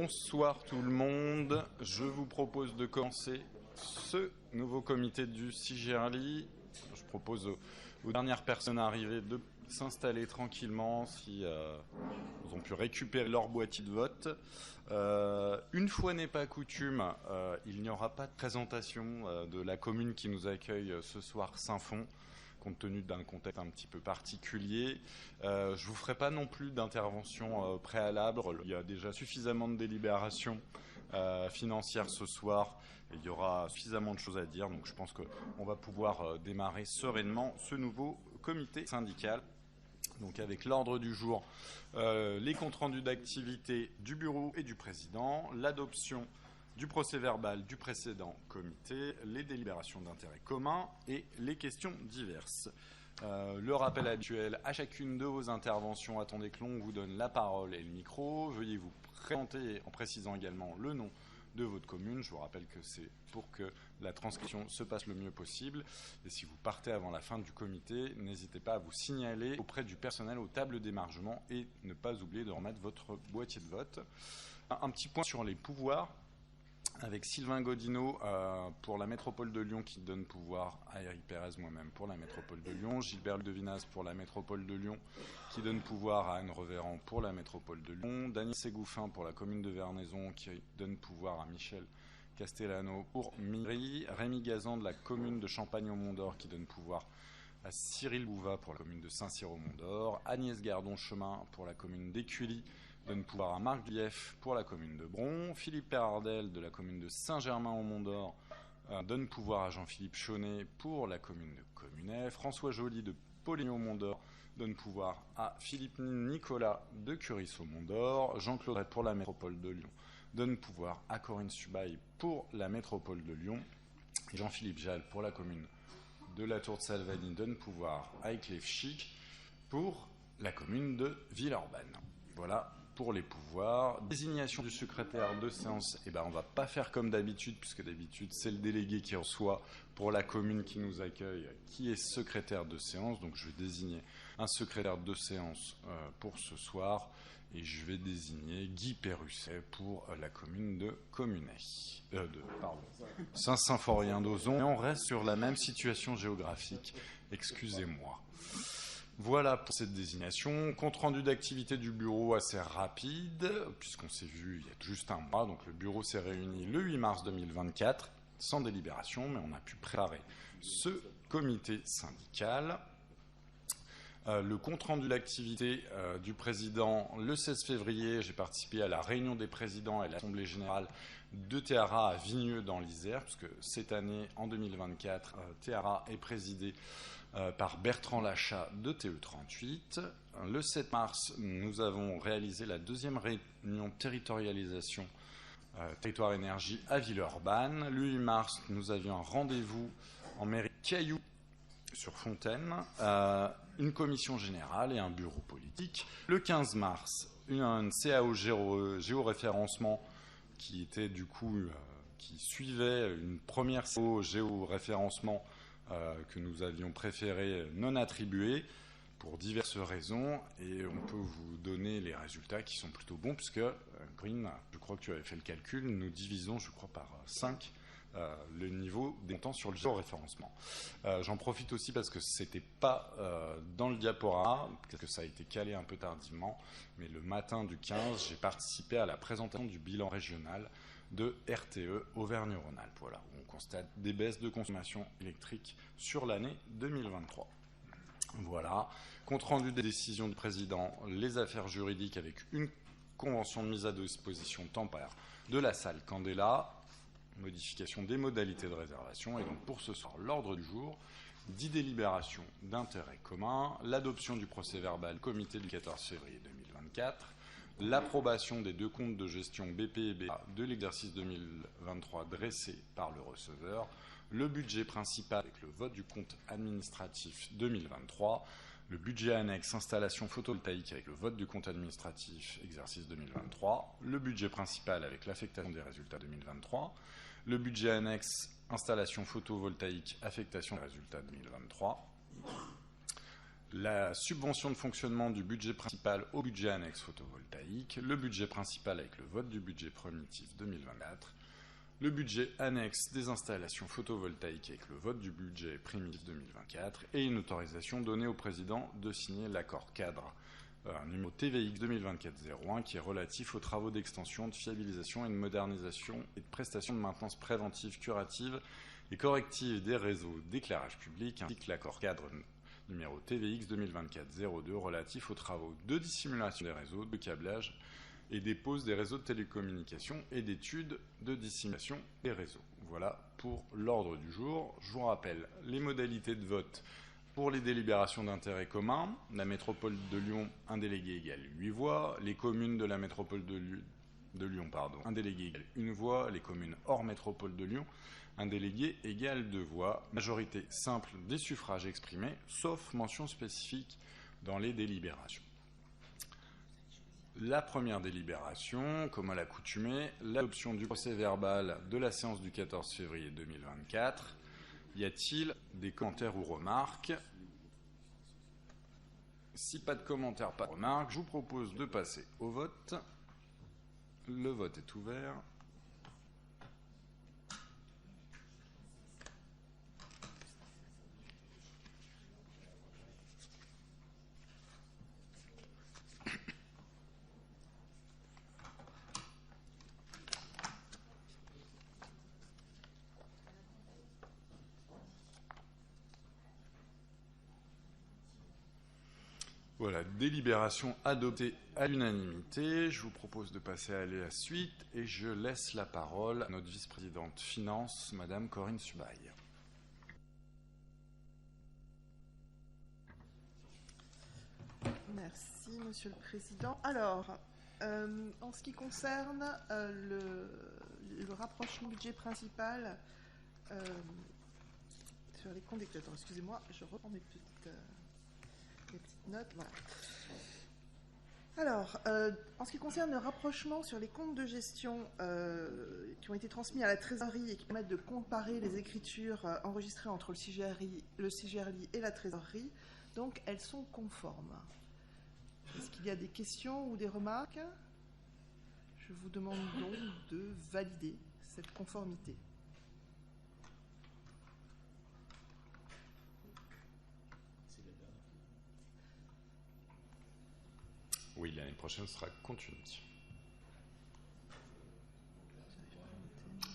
Bonsoir tout le monde, je vous propose de commencer ce nouveau comité du CIGERLI. Je propose aux dernières personnes arrivées de s'installer tranquillement si ils ont pu récupérer leur boîtier de vote. Une fois n'est pas coutume, il n'y aura pas de présentation de la commune qui nous accueille ce soir Saint-Fond, compte tenu d'un contexte un petit peu particulier. Je ne vous ferai pas non plus d'intervention préalable. Il y a déjà suffisamment de délibérations financières ce soir et il y aura suffisamment de choses à dire. Donc je pense qu'on va pouvoir démarrer sereinement ce nouveau comité syndical. Donc avec l'ordre du jour, les comptes rendus d'activité du bureau et du président, l'adoption du procès-verbal du précédent comité, les délibérations d'intérêt commun et les questions diverses. Le rappel habituel, à chacune de vos interventions, attendez que l'on vous donne la parole et le micro. Veuillez vous présenter en précisant également le nom de votre commune. Je vous rappelle que c'est pour que la transcription se passe le mieux possible. Et si vous partez avant la fin du comité, n'hésitez pas à vous signaler auprès du personnel aux tables d'émargement et ne pas oublier de remettre votre boîtier de vote. Un petit point sur les pouvoirs, avec Sylvain Godineau pour la métropole de Lyon qui donne pouvoir à Éric Pérez, moi-même pour la métropole de Lyon, Gilbert Devinas pour la métropole de Lyon qui donne pouvoir à Anne Revéran pour la métropole de Lyon, Dany Ségouffin pour la commune de Vernaison qui donne pouvoir à Michel Castellano pour Miry, Rémi Gazan de la commune de Champagne-au-Mont-d'Or qui donne pouvoir à Cyril Bouvat pour la commune de Saint-Cyr-au-Mont-d'Or, Agnès Gardon-Chemin pour la commune d'Écully donne pouvoir à Marc Lief pour la commune de Bron, Philippe Perardel de la commune de Saint-Germain-au-Mont-d'Or donne pouvoir à Jean-Philippe Chaunet pour la commune de Communet, François Joly de Poligny-au-Mont-d'Or donne pouvoir à Philippe Nicolas de Curis-au-Mont-d'Or, Jean-Claude Ray pour la métropole de Lyon donne pouvoir à Corinne Subaille pour la métropole de Lyon, et Jean-Philippe Jal pour la commune de la Tour de Salvani donne pouvoir à Éclèves Chic pour la commune de Villeurbanne. Voilà pour les pouvoirs. Désignation du secrétaire de séance, on va pas faire comme d'habitude, puisque d'habitude c'est le délégué qui reçoit pour la commune qui nous accueille, qui est secrétaire de séance. Donc je vais désigner un secrétaire de séance pour ce soir, et je vais désigner Guy Perrusset pour la commune de Communet. Saint-Symphorien-d'Ozon. Et on reste sur la même situation géographique, excusez-moi. Voilà pour cette désignation. Compte rendu d'activité du bureau assez rapide, puisqu'on s'est vu il y a juste un mois. Donc le bureau s'est réuni le 8 mars 2024, sans délibération, mais on a pu préparer ce comité syndical. Le compte rendu d'activité du président le 16 février, j'ai participé à la réunion des présidents et l'assemblée générale de Théara à Vigneux dans l'Isère, puisque cette année, en 2024, Théara est présidée par Bertrand Lachat de TE38. Le 7 mars, nous avons réalisé la deuxième réunion territorialisation territoire énergie à Villeurbanne. Le 8 mars, nous avions un rendez-vous en mairie Cailloux sur Fontaine, une commission générale et un bureau politique. Le 15 mars, une CAO géoréférencement qui était du coup qui suivait une première CAO géoréférencement que nous avions préféré non attribuer pour diverses raisons, et on peut vous donner les résultats qui sont plutôt bons, puisque Green, je crois que tu avais fait le calcul, nous divisons, je crois, par 5 le niveau des montants sur le géoréférencement. J'en profite aussi parce que c'était pas dans le diaporama, parce que ça a été calé un peu tardivement, mais le matin du 15, j'ai participé à la présentation du bilan régional de RTE Auvergne-Rhône-Alpes. Voilà, où on constate des baisses de consommation électrique sur l'année 2023. Voilà, compte rendu des décisions du président, les affaires juridiques avec une convention de mise à disposition temporaire de la salle Candela, modification des modalités de réservation, et donc pour ce soir, l'ordre du jour, 10 délibérations d'intérêt commun, l'adoption du procès-verbal comité du 14 février 2024, l'approbation des deux comptes de gestion BP et BA de l'exercice 2023 dressés par le receveur, le budget principal avec le vote du compte administratif 2023, le budget annexe installation photovoltaïque avec le vote du compte administratif exercice 2023, le budget principal avec l'affectation des résultats 2023, le budget annexe installation photovoltaïque affectation des résultats 2023, la subvention de fonctionnement du budget principal au budget annexe photovoltaïque, le budget principal avec le vote du budget primitif 2024, le budget annexe des installations photovoltaïques avec le vote du budget primitif 2024 et une autorisation donnée au président de signer l'accord cadre numéro TVX 2024-01 qui est relatif aux travaux d'extension, de fiabilisation et de modernisation et de prestation de maintenance préventive, curative et corrective des réseaux d'éclairage public, ainsi que l'accord cadre numéro TVX 2024-02 relatif aux travaux de dissimulation des réseaux, de câblage et des poses des réseaux de télécommunications et d'études de dissimulation des réseaux. Voilà pour l'ordre du jour. Je vous rappelle les modalités de vote pour les délibérations d'intérêt commun. La métropole de Lyon, un délégué égale 8 voix. Les communes de la métropole de Lyon, un délégué égale 1 voix. Les communes hors métropole de Lyon, un délégué égale 2 voix. Majorité simple des suffrages exprimés, sauf mention spécifique dans les délibérations. La première délibération, comme à l'accoutumée, l'adoption du procès-verbal de la séance du 14 février 2024. Y a-t-il des commentaires ou remarques? Si pas de commentaires, pas de remarques, je vous propose de passer au vote. Le vote est ouvert. Voilà, délibération adoptée à l'unanimité. Je vous propose de passer à la suite et je laisse la parole à notre vice-présidente finance, Madame Corinne Subaille. Merci, Monsieur le Président. Alors, en ce qui concerne le rapprochement budget principal sur les comptes d'exploitants, excusez-moi, je reprends mes petites notes. Voilà. Alors, en ce qui concerne le rapprochement sur les comptes de gestion qui ont été transmis à la trésorerie et qui permettent de comparer les écritures enregistrées entre le CGRLI et la trésorerie, donc elles sont conformes. Est-ce qu'il y a des questions ou des remarques? Je vous demande donc de valider cette conformité. Oui, l'année prochaine sera continue.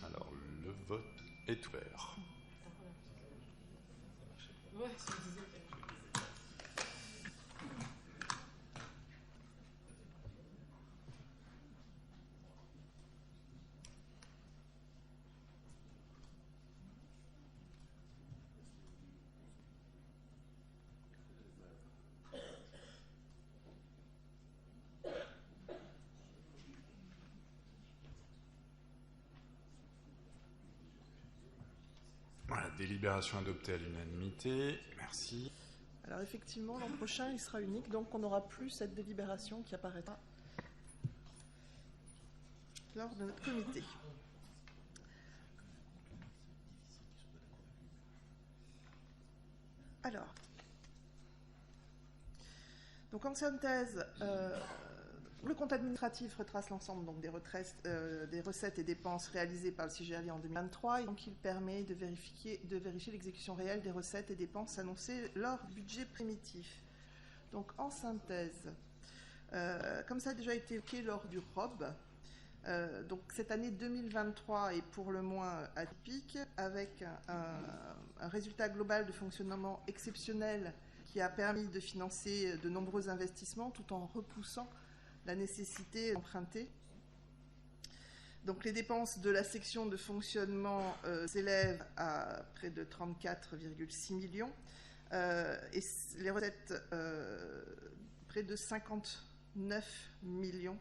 Alors, le vote est ouvert. Voilà, délibération adoptée à l'unanimité. Merci. Alors effectivement, l'an prochain, il sera unique, donc on n'aura plus cette délibération qui apparaîtra lors de notre comité. Alors, donc en synthèse, le compte administratif retrace l'ensemble donc, des recettes et dépenses réalisées par le CGRLI en 2023 et donc il permet de vérifier l'exécution réelle des recettes et dépenses annoncées lors du budget primitif. Donc en synthèse, comme ça a déjà été évoqué lors du ROB, donc cette année 2023 est pour le moins atypique avec un résultat global de fonctionnement exceptionnel qui a permis de financer de nombreux investissements tout en repoussant la nécessité d'emprunter. Donc les dépenses de la section de fonctionnement s'élèvent à près de 34,6 millions et les recettes près de 59 millions.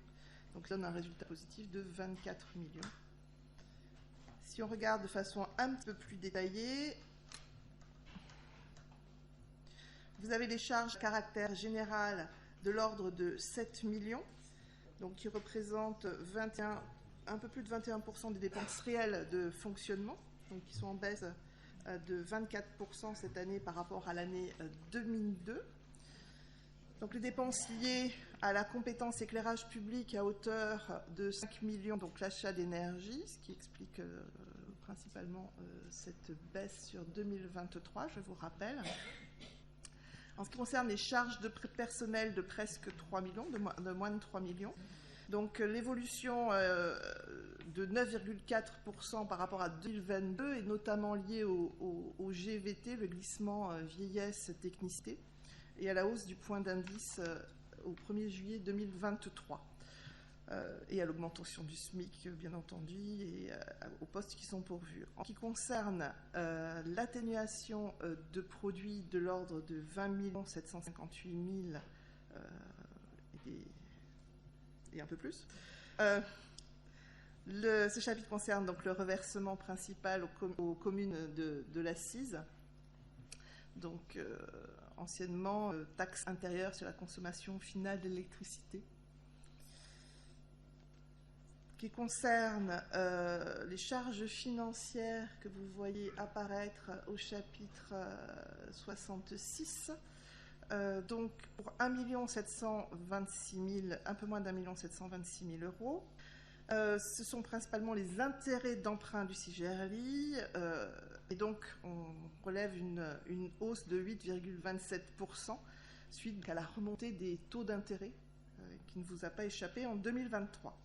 Donc ça donne un résultat positif de 24 millions. Si on regarde de façon un petit peu plus détaillée, vous avez les charges à caractère général de l'ordre de 7 millions, donc qui représentent un peu plus de 21% des dépenses réelles de fonctionnement, donc qui sont en baisse de 24% cette année par rapport à l'année 2002. Donc les dépenses liées à la compétence éclairage public à hauteur de 5 millions, donc l'achat d'énergie, ce qui explique principalement cette baisse sur 2023, je vous rappelle. En ce qui concerne les charges de personnel de presque 3 millions, de moins de 3 millions, donc l'évolution de 9,4% par rapport à 2022 est notamment liée au GVT, le glissement vieillesse technicité, et à la hausse du point d'indice au 1er juillet 2023, et à l'augmentation du SMIC, bien entendu, et aux postes qui sont pourvus. En ce qui concerne l'atténuation de produits de l'ordre de 20 758 000 et un peu plus, ce chapitre concerne donc le reversement principal aux communes de l'assise, donc anciennement taxe intérieure sur la consommation finale d'électricité, qui concerne les charges financières que vous voyez apparaître au chapitre 66. Donc pour 1 726 000, un peu moins d'1 726 000 euros. Ce sont principalement les intérêts d'emprunt du CIGERLI, et donc on relève une hausse de 8,27% suite à la remontée des taux d'intérêt qui ne vous a pas échappé en 2023.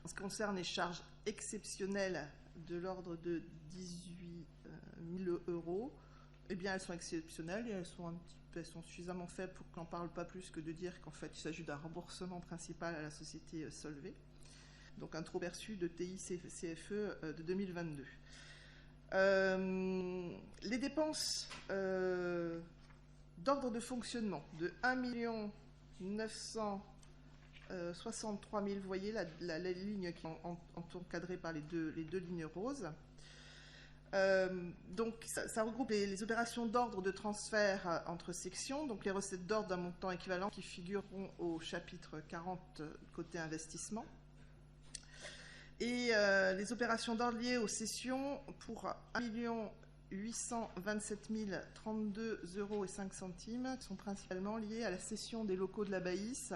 En ce qui concerne les charges exceptionnelles de l'ordre de 18 000 euros, eh bien elles sont exceptionnelles et elles sont suffisamment faibles pour qu'on n'en parle pas plus que de dire qu'en fait il s'agit d'un remboursement principal à la société Solvay. Donc un trop perçu de TICFE de 2022. Les dépenses d'ordre de fonctionnement de 1 963 000, vous voyez la ligne qui est encadrée par les deux lignes roses. Donc ça regroupe les opérations d'ordre de transfert entre sections, donc les recettes d'ordre d'un montant équivalent qui figureront au chapitre 40 côté investissement. Et les opérations d'ordre liées aux cessions pour 1 827 032 euros et 5 centimes qui sont principalement liées à la cession des locaux de la Baïs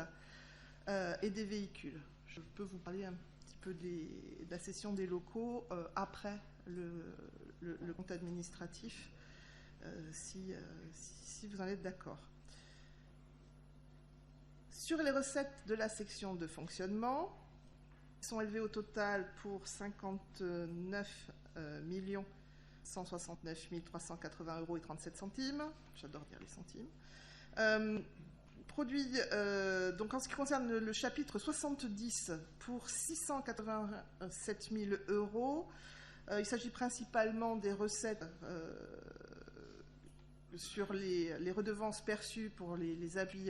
et des véhicules. Je peux vous parler un petit peu de la cession des locaux après le compte administratif, si vous en êtes d'accord. Sur les recettes de la section de fonctionnement, sont élevés au total pour 59 169 380 euros et 37 centimes. J'adore dire les centimes. Donc en ce qui concerne le chapitre 70, pour 687 000 euros, il s'agit principalement des recettes sur les redevances perçues pour les avis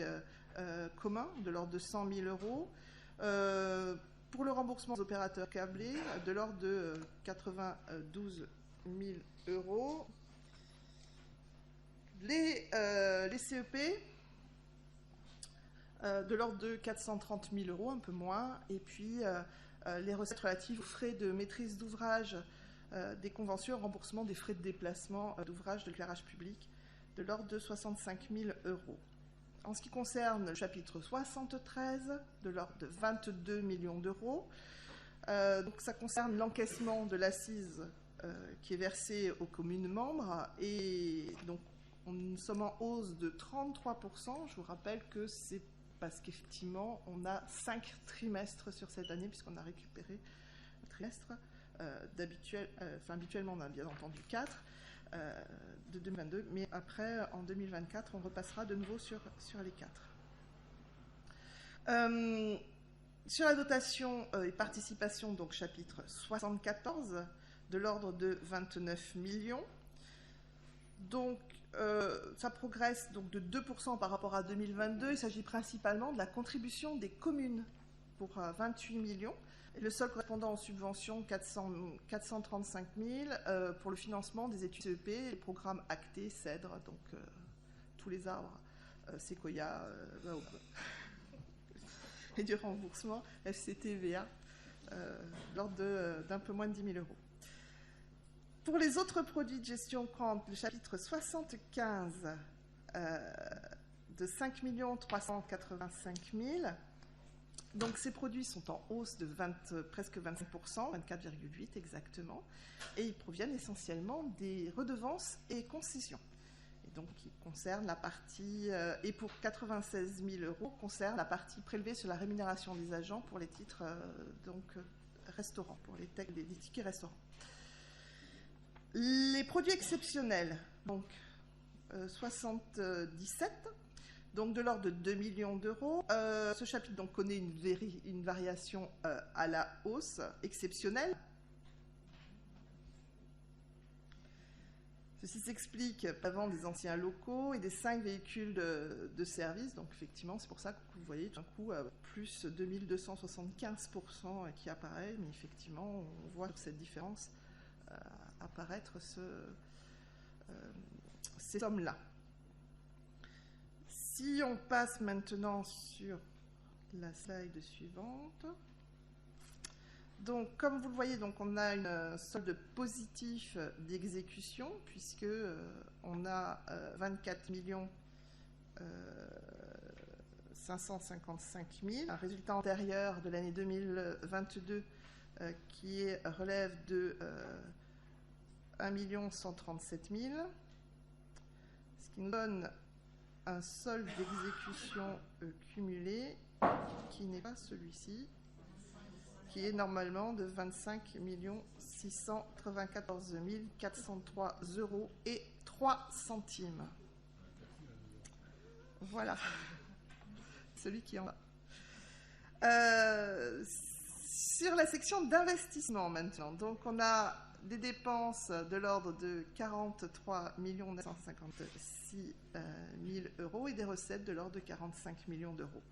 communs de l'ordre de 100 000 euros. Pour le remboursement des opérateurs câblés, de l'ordre de 92 000 euros. Les CEP, de l'ordre de 430 000 euros, un peu moins. Et puis, les recettes relatives aux frais de maîtrise d'ouvrage des conventions, remboursement des frais de déplacement d'ouvrage de l'éclairage public, de l'ordre de 65 000 euros. En ce qui concerne le chapitre 73, de l'ordre de 22 millions d'euros, donc ça concerne l'encaissement de l'assise qui est versée aux communes membres, et donc nous sommes en hausse de 33%. Je vous rappelle que c'est parce qu'effectivement on a 5 trimestres sur cette année, puisqu'on a récupéré un trimestre habituellement on a bien entendu 4. De 2022, mais après, en 2024, on repassera de nouveau sur les 4. Sur la dotation et participation, donc chapitre 74, de l'ordre de 29 millions. Donc, ça progresse donc, de 2% par rapport à 2022. Il s'agit principalement de la contribution des communes pour 28 millions. Et le solde correspondant aux subventions, 435 000 pour le financement des études CEP, les programmes actés, CEDRE, donc tous les arbres, séquoia, et du remboursement, FCTVA, l'ordre d'un peu moins de 10 000 euros. Pour les autres produits de gestion courante, le chapitre 75, de 5 385 000. Donc ces produits sont en hausse de presque 25%, 24,8 exactement, et ils proviennent essentiellement des redevances et concessions. Et donc ils concernent la partie, et pour 96 000 €, concerne la partie prélevée sur la rémunération des agents pour les titres restaurants, pour les tickets restaurants. Les produits exceptionnels, donc 77, donc de l'ordre de 2 millions d'euros. Ce chapitre donc connaît une variation à la hausse exceptionnelle. Ceci s'explique par la vente des anciens locaux et des 5 véhicules de service. Donc effectivement, c'est pour ça que vous voyez d'un coup plus 2275% qui apparaît. Mais effectivement, on voit cette différence apparaître ces sommes-là. Si on passe maintenant sur la slide suivante. Donc, comme vous le voyez, donc, on a une solde positif d'exécution, puisque on a 24 555 000, un résultat antérieur de l'année 2022 qui relève de 1 137 000, ce qui nous donne un solde d'exécution cumulé qui n'est pas celui-ci, qui est normalement de 25 694 403 € et 3 centimes. Voilà, celui qui en a. Sur la section d'investissement maintenant, donc on a des dépenses de l'ordre de 43 956 000 € et des recettes de l'ordre de 45 millions d'euros.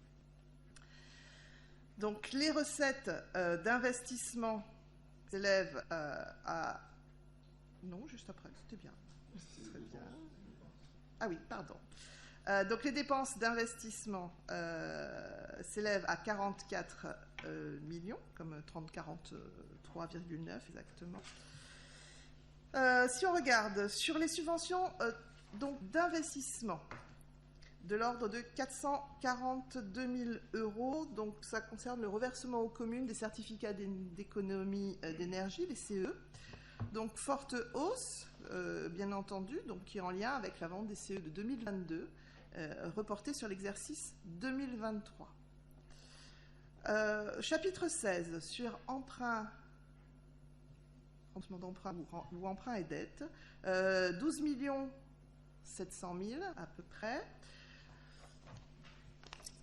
Donc les recettes d'investissement s'élèvent à... Non, juste après, c'était bien. Ce serait bien. Ah oui, pardon. Donc les dépenses d'investissement s'élèvent à 44 millions, comme 43,9 exactement. Si on regarde sur les subventions donc d'investissement, de l'ordre de 442 000 €, donc ça concerne le reversement aux communes des certificats d'économie d'énergie, les CE. Donc forte hausse, bien entendu, donc qui est en lien avec la vente des CE de 2022, reportée sur l'exercice 2023. Chapitre 16, sur emprunt, d'emprunt ou emprunt et dette, 12 700 000 à peu près.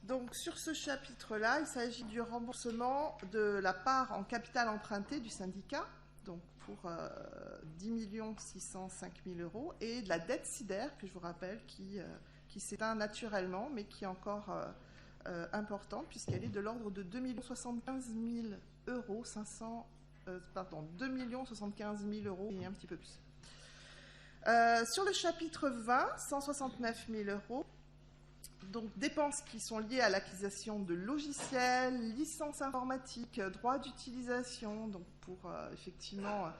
Donc sur ce chapitre-là, il s'agit du remboursement de la part en capital emprunté du syndicat, donc pour 10 605 000 €, et de la dette SIDER, que je vous rappelle, qui s'éteint naturellement, mais qui est encore importante, puisqu'elle est de l'ordre de 2 075 000 €, 2 075 000 € et un petit peu plus. Sur le chapitre 20, 169 000 €, donc dépenses qui sont liées à l'acquisition de logiciels, licences informatiques, droits d'utilisation, donc pour effectivement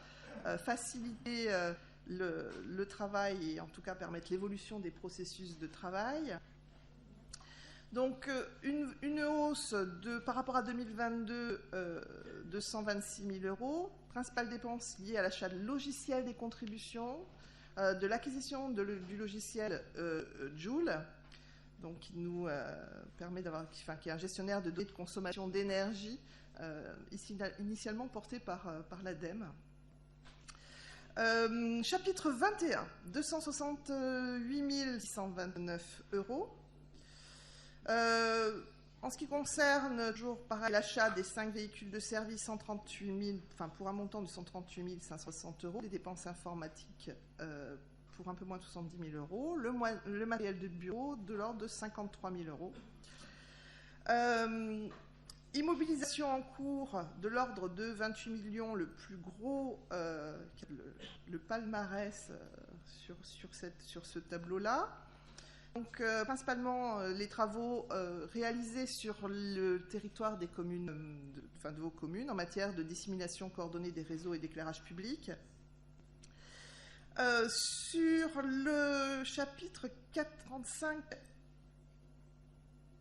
faciliter le travail et en tout cas permettre l'évolution des processus de travail. Donc une hausse par rapport à 2022 de 126 000 €, principales dépenses liées à l'achat de logiciels des contributions, de l'acquisition du logiciel Joule, donc qui nous permet d'avoir, qui est un gestionnaire de données de consommation d'énergie, initialement porté par l'ADEME. Chapitre 21, 268 629 €. En ce qui concerne, toujours pareil, l'achat des 5 véhicules de service, pour un montant de 138 560 €, les dépenses informatiques pour un peu moins de 70 000 €, le matériel de bureau de l'ordre de 53 000 €. Immobilisation en cours de l'ordre de 28 millions, le plus gros, le palmarès sur ce tableau-là. Donc, principalement, les travaux réalisés sur le territoire des communes, de vos communes, en matière de dissémination coordonnée des réseaux et d'éclairage public. Sur le chapitre 435,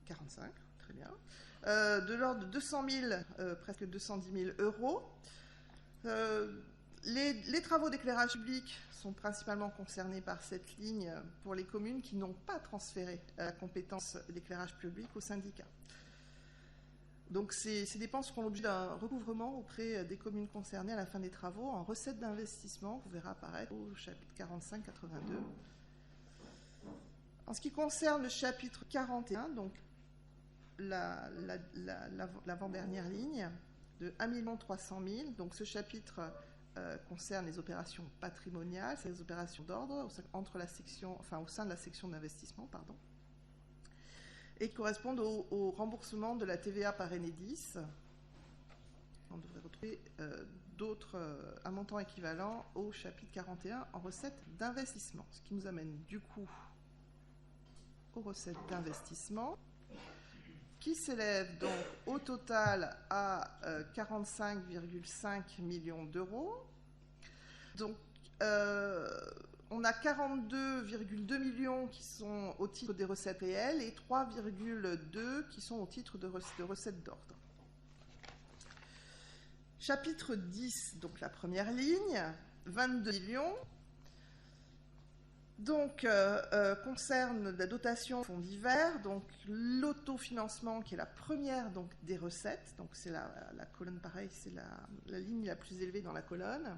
45, très bien. De l'ordre de 200 000, presque 210 000 euros. Les travaux d'éclairage public sont principalement concernés par cette ligne pour les communes qui n'ont pas transféré la compétence d'éclairage public au syndicat. Donc ces dépenses feront l'objet d'un recouvrement auprès des communes concernées à la fin des travaux en recettes d'investissement, vous verrez apparaître au chapitre 45-82. En ce qui concerne le chapitre 41, donc l'avant-dernière ligne de 1 300 000, donc ce chapitre concerne les opérations patrimoniales, c'est les opérations d'ordre entre la section, enfin au sein de la section d'investissement, pardon, et qui correspondent au remboursement de la TVA par Enedis. On devrait retrouver un montant équivalent au chapitre 41 en recettes d'investissement, ce qui nous amène du coup aux recettes d'investissement, qui s'élève donc au total à 45,5 millions d'euros. Donc, on a 42,2 millions qui sont au titre des recettes réelles et 3,2 qui sont au titre de recettes d'ordre. Chapitre 10, donc la première ligne, 22 millions. Donc, concerne la dotation fonds divers, donc l'autofinancement qui est la première donc, des recettes, donc c'est la colonne pareil, c'est la ligne la plus élevée dans la colonne.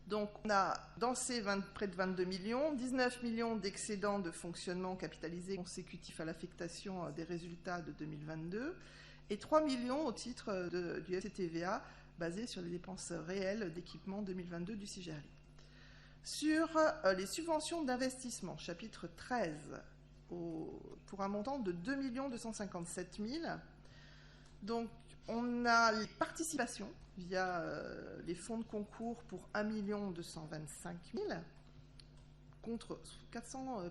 Donc on a dans ces près de 22 millions, 19 millions d'excédents de fonctionnement capitalisés consécutifs à l'affectation des résultats de 2022 et 3 millions au titre du FCTVA basé sur les dépenses réelles d'équipement 2022 du CIGERI. Sur les subventions d'investissement, chapitre 13, pour un montant de 2 257 000. Donc, on a les participations via les fonds de concours pour 1 225 000 contre 400,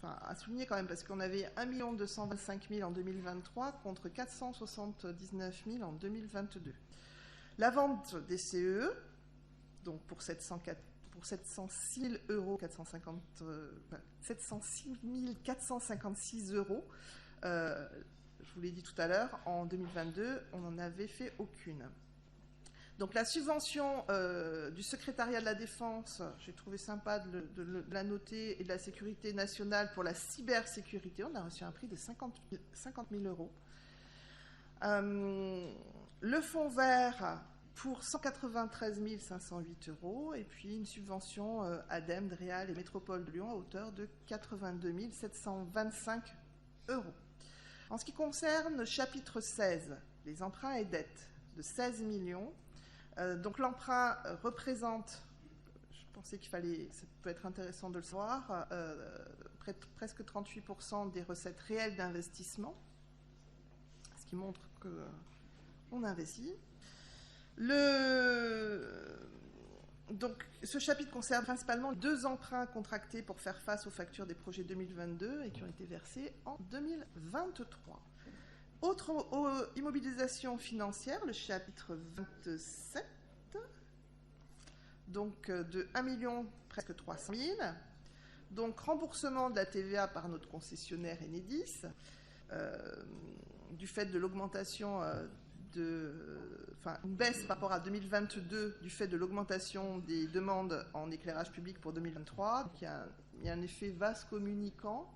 à souligner quand même, parce qu'on avait 1 225 000 en 2023 contre 479 000 en 2022. La vente des CE, donc pour 706 456 euros. Je vous l'ai dit tout à l'heure, en 2022, on n'en avait fait aucune. Donc la subvention du secrétariat de la Défense, j'ai trouvé sympa de la noter, et de la Sécurité nationale pour la cybersécurité, on a reçu un prix de 50 000 euros. Le fonds vert pour 193 508 euros, et puis une subvention ADEME, DREAL et Métropole de Lyon à hauteur de 82 725 euros. En ce qui concerne le chapitre 16, les emprunts et dettes de 16 millions, donc l'emprunt représente, je pensais ça peut être intéressant de le savoir, presque 38% des recettes réelles d'investissement, ce qui montre qu'on investit. Donc, ce chapitre concerne principalement 2 emprunts contractés pour faire face aux factures des projets 2022 et qui ont été versés en 2023. Autre immobilisation financière, le chapitre 27, donc de 1 million presque 300 000. Donc, remboursement de la TVA par notre concessionnaire Enedis, du fait de l'augmentation une baisse par rapport à 2022 du fait de l'augmentation des demandes en éclairage public pour 2023. Donc, il y a un effet vase communicant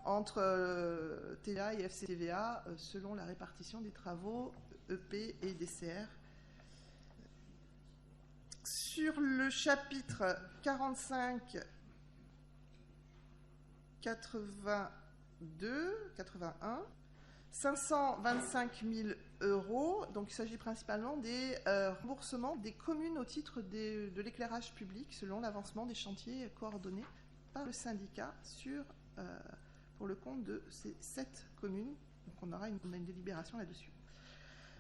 entre TVA et FCTVA selon la répartition des travaux EP et DCR. Sur le chapitre 45, 81, 525 000 euros. Donc, il s'agit principalement des remboursements des communes au titre de l'éclairage public selon l'avancement des chantiers coordonnés par le syndicat pour le compte de ces 7 communes. Donc, on a une délibération là-dessus.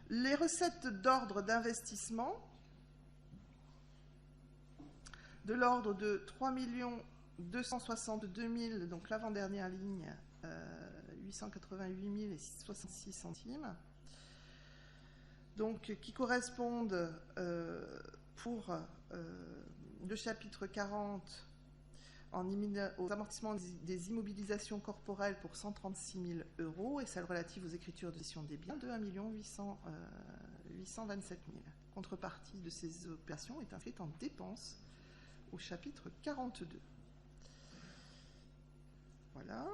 Les recettes d'ordre d'investissement de l'ordre de 3 262 000, donc l'avant-dernière ligne, 888 066 centimes, donc qui correspondent pour le chapitre 40 aux amortissements des immobilisations corporelles pour 136 000 €, et celles relatives aux écritures de cession des biens de 1 827 000. Contrepartie de ces opérations est inscrite en dépenses au chapitre 42. Voilà.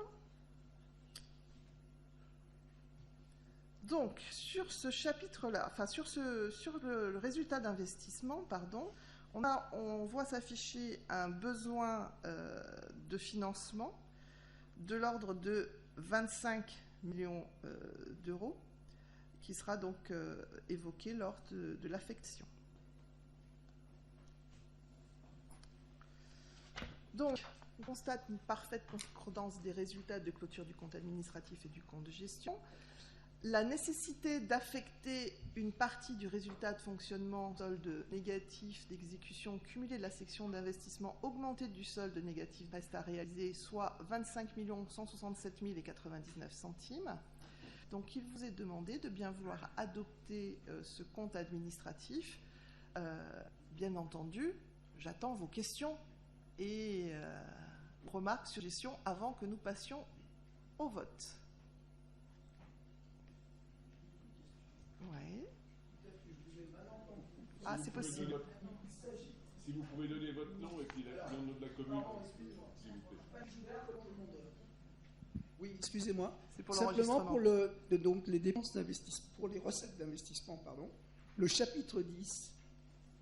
Donc, sur ce chapitre-là, enfin sur le résultat d'investissement, pardon, on voit s'afficher un besoin de financement de l'ordre de 25 millions d'euros, qui sera donc évoqué lors de l'affectation. Donc, on constate une parfaite concordance des résultats de clôture du compte administratif et du compte de gestion. La nécessité d'affecter une partie du résultat de fonctionnement au solde négatif d'exécution cumulé de la section d'investissement augmenté du solde négatif reste à réaliser, soit 25 167 099 centimes. Donc il vous est demandé de bien vouloir adopter ce compte administratif. Bien entendu, j'attends vos questions et remarques, suggestions avant que nous passions au vote. Oui. Ah, c'est possible. Si vous pouvez donner votre nom et puis le nom de la commune, s'il vous plaît. Oui, excusez-moi. C'est pour simplement pour donc les dépenses d'investissement, pour les recettes d'investissement, pardon. Le chapitre 10,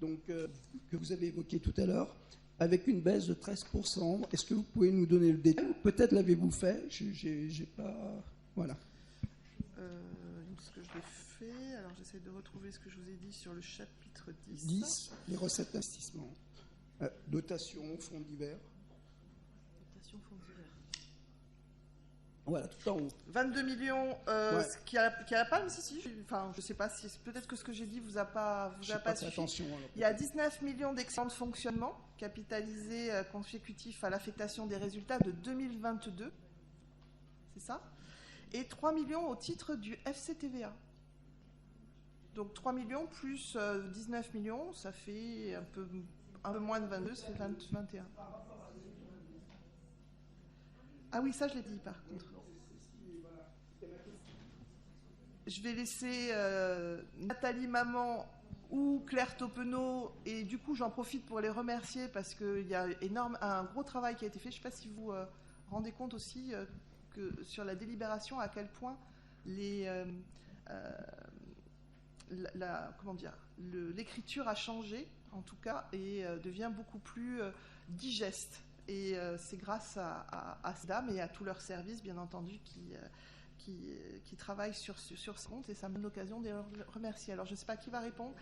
donc que vous avez évoqué tout à l'heure, avec une baisse de 13%. Est-ce que vous pouvez nous donner le détail? Peut-être l'avez-vous fait. J'ai pas. Voilà. Ce que je l'ai fait. Alors j'essaie de retrouver ce que je vous ai dit sur le chapitre 10. 10, les recettes d'investissement. Dotation, fonds divers. Dotation, fonds divers. Voilà, tout en haut. 22 millions, ouais. qui a la palme, si. Enfin, je ne sais pas si peut-être que ce que j'ai dit vous a pas suffi. Attention, alors, il y a 19 millions d'excédents de fonctionnement capitalisés consécutifs à l'affectation des résultats de 2022. C'est ça? Et 3 millions au titre du FCTVA. Donc 3 millions plus 19 millions, ça fait un peu moins de 22, ça fait 21. Ah oui, ça je l'ai dit par contre. Je vais laisser Nathalie Maman ou Claire Topenot, et du coup j'en profite pour les remercier parce qu'il y a un gros travail qui a été fait. Je ne sais pas si vous rendez compte aussi que sur la délibération à quel point l'écriture a changé en tout cas et devient beaucoup plus digeste. Et c'est grâce à ces dames et à tous leurs services, bien entendu, qui travaillent sur ce compte, et ça me donne l'occasion de les remercier. Alors, je ne sais pas qui va répondre,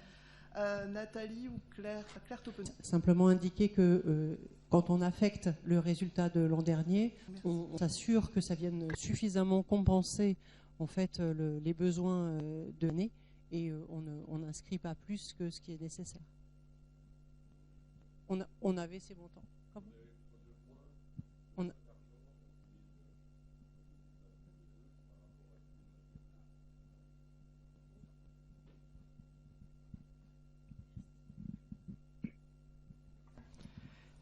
Nathalie ou Claire Topenot. Simplement indiquer que quand on affecte le résultat de l'an dernier, on s'assure que ça vienne suffisamment compenser en fait, les besoins de l'année, et on n'inscrit pas plus que ce qui est nécessaire. On avait ces montants.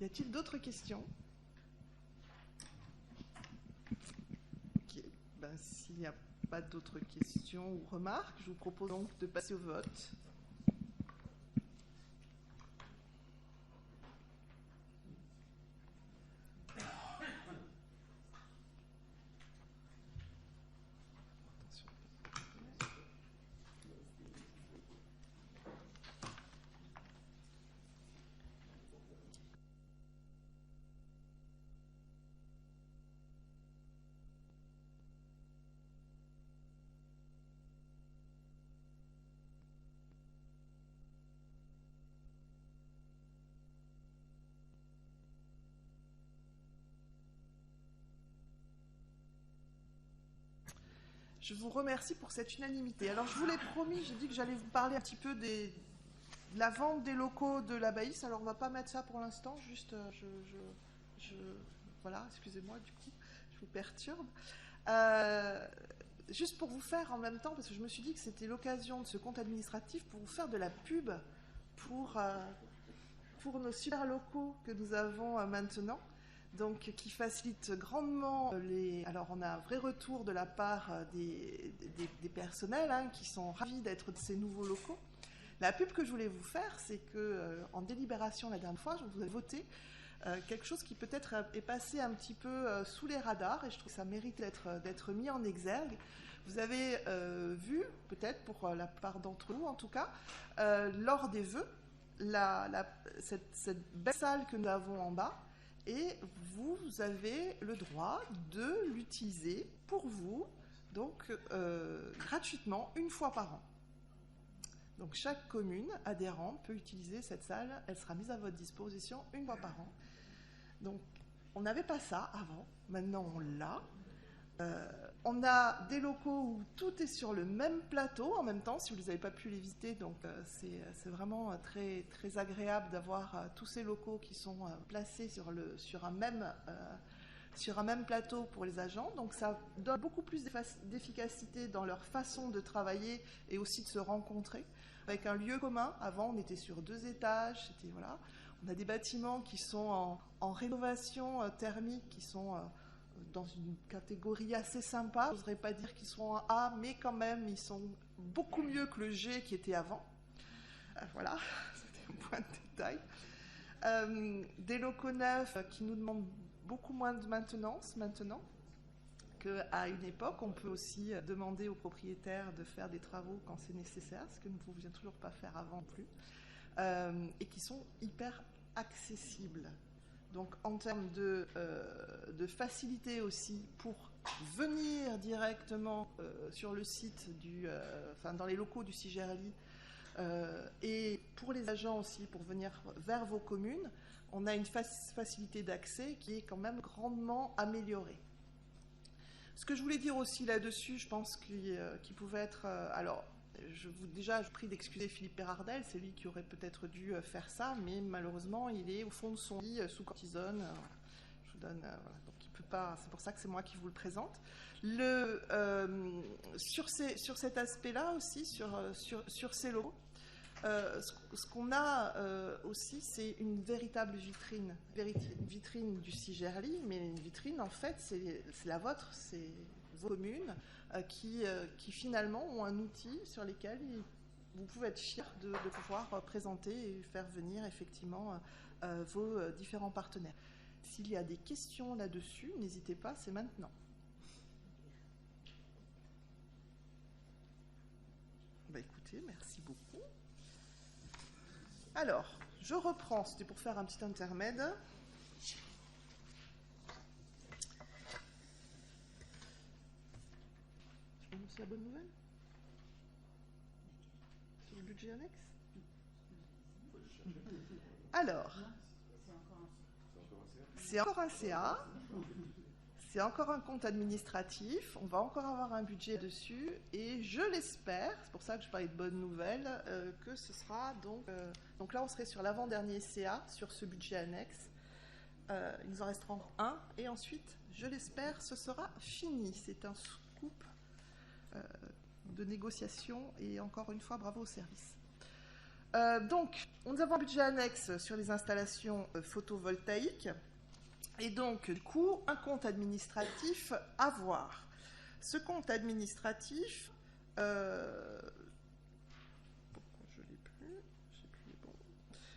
Y a-t-il d'autres questions? Okay. S'il n'y a pas d'autres questions ou remarques, je vous propose donc de passer au vote. Je vous remercie pour cette unanimité. Alors, je vous l'ai promis, j'ai dit que j'allais vous parler un petit peu de la vente des locaux de la Baïs. Alors, on ne va pas mettre ça pour l'instant, juste, voilà, excusez-moi, du coup, je vous perturbe. Juste pour vous faire en même temps, parce que je me suis dit que c'était l'occasion de ce compte administratif pour vous faire de la pub pour nos super locaux que nous avons maintenant. donc qui facilite grandement les... Alors on a un vrai retour de la part des personnels qui sont ravis d'être de ces nouveaux locaux. La pub que je voulais vous faire, c'est que en délibération la dernière fois, je vous ai voté quelque chose qui peut-être est passé un petit peu sous les radars, et je trouve que ça mérite d'être mis en exergue. Vous avez vu, peut-être pour la plupart d'entre vous en tout cas, lors des vœux, cette belle salle que nous avons en bas, et vous avez le droit de l'utiliser pour vous, donc gratuitement, une fois par an. Donc chaque commune adhérente peut utiliser cette salle, elle sera mise à votre disposition une fois par an. Donc on n'avait pas ça avant, maintenant on l'a. On a des locaux où tout est sur le même plateau en même temps, si vous n'avez pas pu les visiter, donc c'est vraiment très, très agréable d'avoir tous ces locaux qui sont placés sur un même plateau pour les agents. Donc ça donne beaucoup plus d'efficacité dans leur façon de travailler et aussi de se rencontrer. Avec un lieu commun, avant on était sur 2 étages, voilà. On a des bâtiments qui sont en rénovation thermique, qui sont dans une catégorie assez sympa. Je n'oserais pas dire qu'ils sont en A, mais quand même, ils sont beaucoup mieux que le G qui était avant. Voilà, c'était un point de détail. Des locaux neufs qui nous demandent beaucoup moins de maintenance maintenant qu'à une époque. On peut aussi demander aux propriétaires de faire des travaux quand c'est nécessaire, ce que nous ne pouvions toujours pas faire avant non plus, et qui sont hyper accessibles. Donc en termes de facilité aussi pour venir directement sur le site dans les locaux du CIGERLI, et pour les agents aussi pour venir vers vos communes, on a une facilité d'accès qui est quand même grandement améliorée. Ce que je voulais dire aussi là-dessus, je pense qu'il pouvait être... je vous prie d'excuser Philippe Perardel, c'est lui qui aurait peut-être dû faire ça, mais malheureusement, il est au fond de son lit sous cortisone. Je vous donne... donc il peut pas... C'est pour ça que c'est moi qui vous le présente. Sur cet aspect-là aussi, sur ces locaux, ce qu'on a aussi, c'est une véritable vitrine du CIGERLI, mais une vitrine, en fait, c'est la vôtre, c'est vos communes qui finalement ont un outil sur lequel vous pouvez être fiers de pouvoir présenter et faire venir effectivement vos différents partenaires. S'il y a des questions là-dessus, n'hésitez pas, c'est maintenant. Écoutez, merci beaucoup. Alors, je reprends, c'était pour faire un petit intermède. C'est la bonne nouvelle sur le budget annexe. Alors, c'est encore un CA, c'est encore un compte administratif, on va encore avoir un budget dessus, et je l'espère, c'est pour ça que je parlais de bonnes nouvelles, que ce sera donc là on serait sur l'avant-dernier CA, sur ce budget annexe. Il nous en restera un, et ensuite, je l'espère, ce sera fini. C'est un scoop de négociation, et encore une fois, bravo au service. Donc, nous avons un budget annexe sur les installations photovoltaïques, et donc, du coup, un compte administratif à voir. Ce compte administratif, je l'ai plus,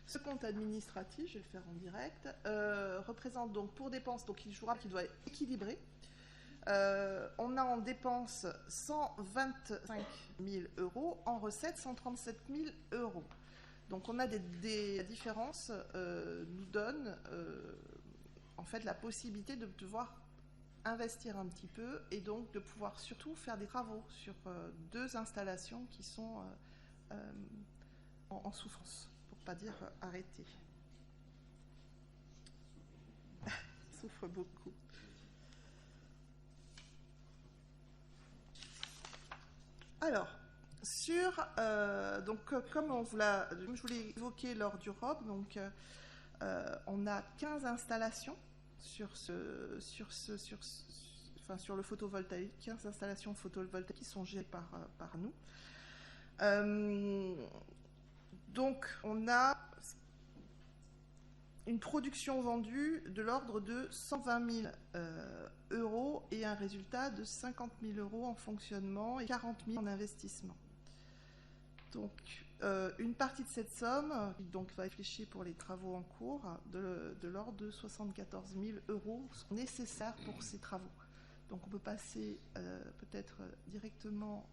ce compte administratif, je vais le faire en direct, représente donc pour dépenses, donc je vous rappelle qu'il doit être équilibré. On a en dépenses 125 000 €, en recettes 137 000 €. Donc on a des différences, nous donne en fait la possibilité de devoir investir un petit peu et donc de pouvoir surtout faire des travaux sur 2 installations qui sont en souffrance, pour ne pas dire arrêtées. Souffre beaucoup. Alors, donc, comme je vous l'ai évoqué lors du ROB, donc, on a 15 installations sur le photovoltaïque, 15 installations photovoltaïques qui sont gérées par nous. Donc, on a une production vendue de l'ordre de 120 000 euros et un résultat de 50 000 euros en fonctionnement et 40 000 en investissement. Donc, une partie de cette somme donc, va être fléchée pour les travaux en cours de l'ordre de 74 000 euros nécessaires pour ces travaux. Donc, on peut passer peut-être directement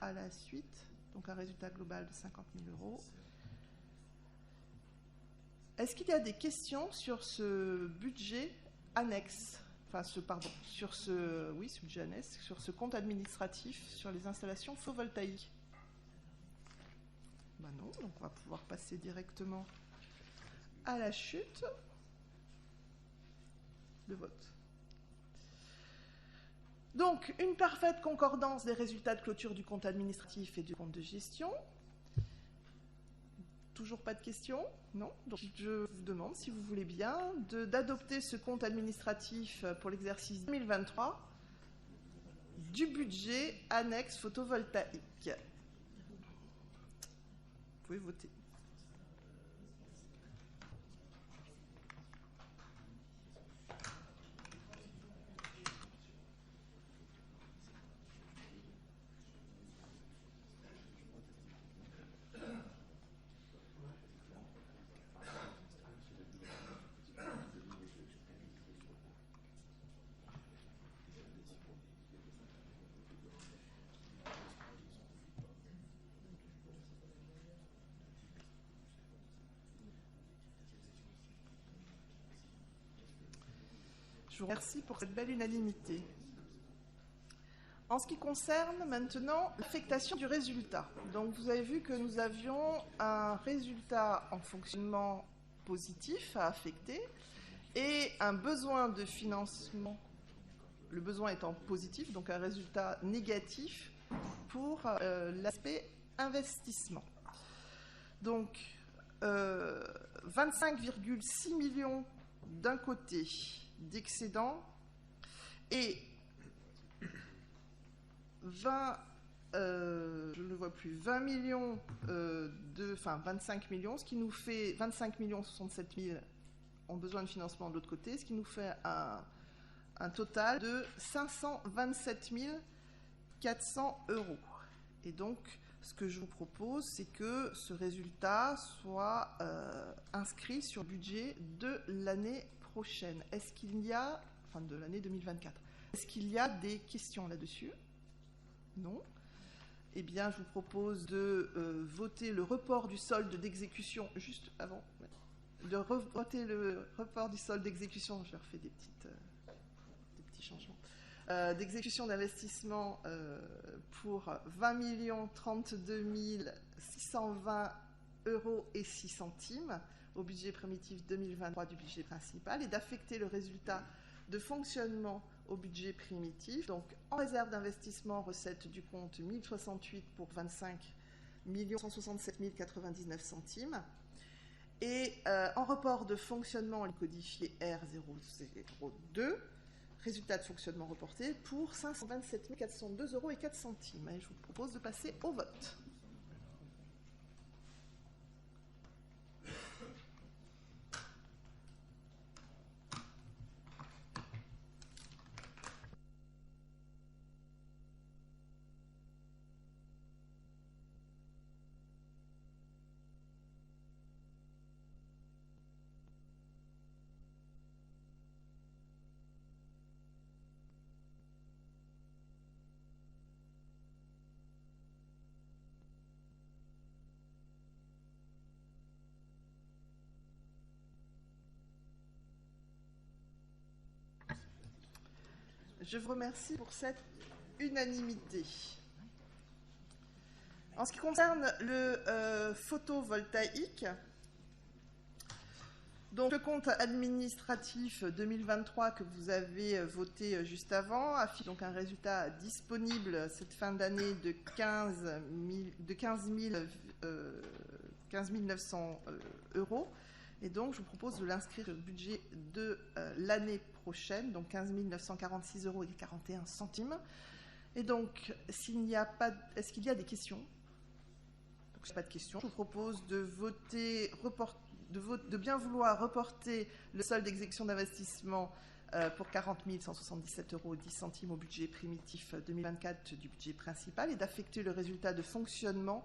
à la suite. Donc, un résultat global de 50 000 euros. Est-ce qu'il y a des questions sur ce budget annexe, enfin, sur ce budget annexe, sur ce compte administratif, sur les installations photovoltaïques? Ben non, donc on va pouvoir passer directement à la chute de vote. Donc, une parfaite concordance des résultats de clôture du compte administratif et du compte de gestion. Toujours pas de questions? Non. Donc, je vous demande, si vous voulez bien, d'adopter ce compte administratif pour l'exercice 2023 du budget annexe photovoltaïque. Vous pouvez voter. Je vous remercie pour cette belle unanimité. En ce qui concerne maintenant l'affectation du résultat, donc vous avez vu que nous avions un résultat en fonctionnement positif à affecter et un besoin de financement, le besoin étant positif, donc un résultat négatif pour l'aspect investissement. Donc 25,6 millions d'un côté d'excédent et 20 millions 25 millions, ce qui nous fait 25 millions 67 000 ont besoin de financement de l'autre côté, ce qui nous fait un total de 527 400 euros. Et donc, ce que je vous propose, c'est que ce résultat soit inscrit sur le budget de l'année prochaine. Est-ce qu'il y a, de l'année 2024, est-ce qu'il y a des questions là-dessus? Non. Eh bien, je vous propose de voter le report du solde d'exécution, juste avant, de voter le report du solde d'exécution, je refais des petits changements, d'exécution d'investissement pour 20 32 620 euros et 6 centimes au budget primitif 2023 du budget principal et d'affecter le résultat de fonctionnement au budget primitif, donc en réserve d'investissement, recette du compte 1068 pour 25 167 099 centimes, et en report de fonctionnement codifié R002, résultat de fonctionnement reporté pour 527 402 euros et 4 centimes. Et je vous propose de passer au vote. Je vous remercie pour cette unanimité. En ce qui concerne le photovoltaïque, donc le compte administratif 2023 que vous avez voté juste avant affiche donc un résultat disponible cette fin d'année de 15 900 euros. Et donc, je vous propose de l'inscrire au budget de l'année prochaine, donc 15 946 euros et 41 centimes. Et donc, est-ce qu'il y a des questions? Donc, si pas de questions, je vous propose de voter de bien vouloir reporter le solde d'exécution d'investissement pour 40 177,10 € au budget primitif 2024 du budget principal et d'affecter le résultat de fonctionnement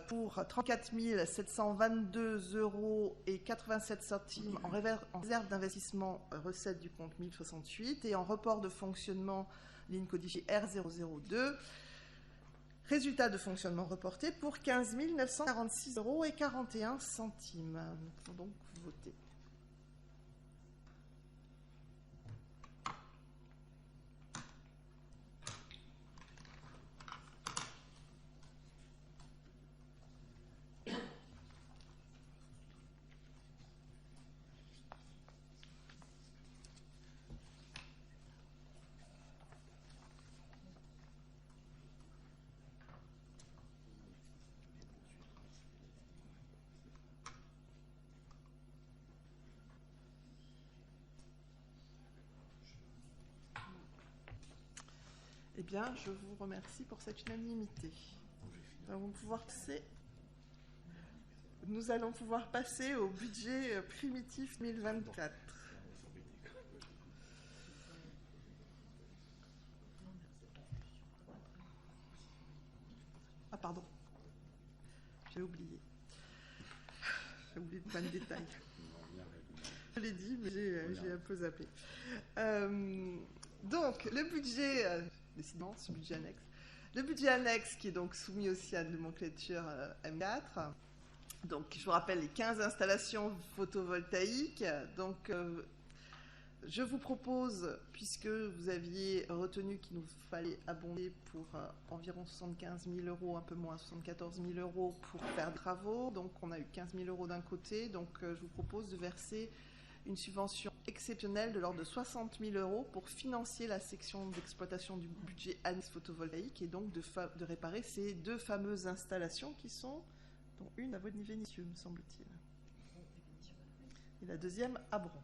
pour 34 722,87 € en réserve d'investissement recette du compte 1068 et en report de fonctionnement ligne codifiée R002. Résultat de fonctionnement reporté pour 15 946,41 €. Nous pouvons donc voter. Eh bien, je vous remercie pour cette unanimité. Nous allons pouvoir passer au budget primitif 2024. Ah, pardon. J'ai oublié. J'ai oublié plein de détails. Je l'ai dit, mais j'ai un peu zappé. Donc, le budget... décidément, ce budget annexe. Le budget annexe qui est donc soumis aussi à la nomenclature M4. Donc, je vous rappelle les 15 installations photovoltaïques. Donc, je vous propose, puisque vous aviez retenu qu'il nous fallait abonder pour environ 75 000 €, un peu moins, 74 000 € pour faire des travaux. Donc, on a eu 15 000 € d'un côté. Donc, je vous propose de verser une subvention exceptionnelle de l'ordre de 60 000 € pour financer la section d'exploitation du budget annexe photovoltaïque et donc de réparer ces deux fameuses installations qui sont, dont une à Vaudny-Vénissieux, me semble-t-il. Et la deuxième à Bron.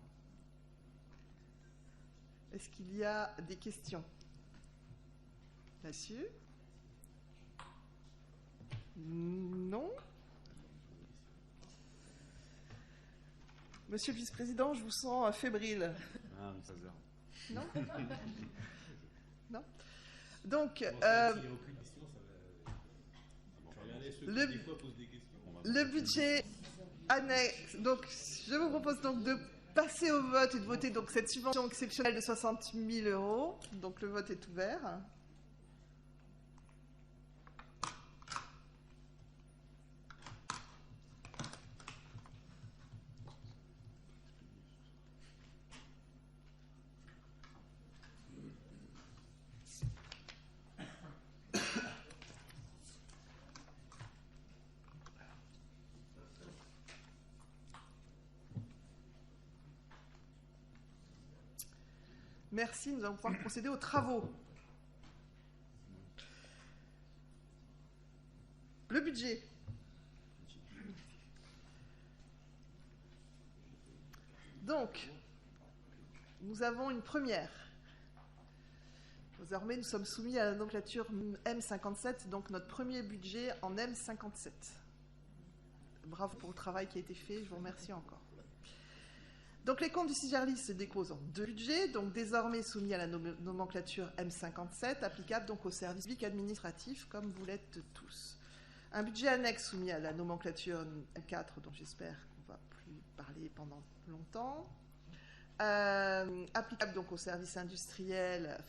Est-ce qu'il y a des questions là-dessus? Non. Monsieur le vice-président, je vous sens fébrile. Ah, ça sert. Non. Non. Donc, le budget annexe. Donc, je vous propose donc de passer au vote et de voter donc cette subvention exceptionnelle de 60 000 €. Donc, le vote est ouvert. Merci, nous allons pouvoir procéder aux travaux. Le budget. Donc, nous avons une première. Désormais, nous sommes soumis à la nomenclature M57, donc notre premier budget en M57. Bravo pour le travail qui a été fait, je vous remercie encore. Donc les comptes du CIGERLI se décomposent en deux budgets, donc désormais soumis à la nomenclature M57, applicable donc au service public administratif, comme vous l'êtes tous. Un budget annexe soumis à la nomenclature M4, dont j'espère qu'on ne va plus parler pendant longtemps. Applicable donc aux services industriels,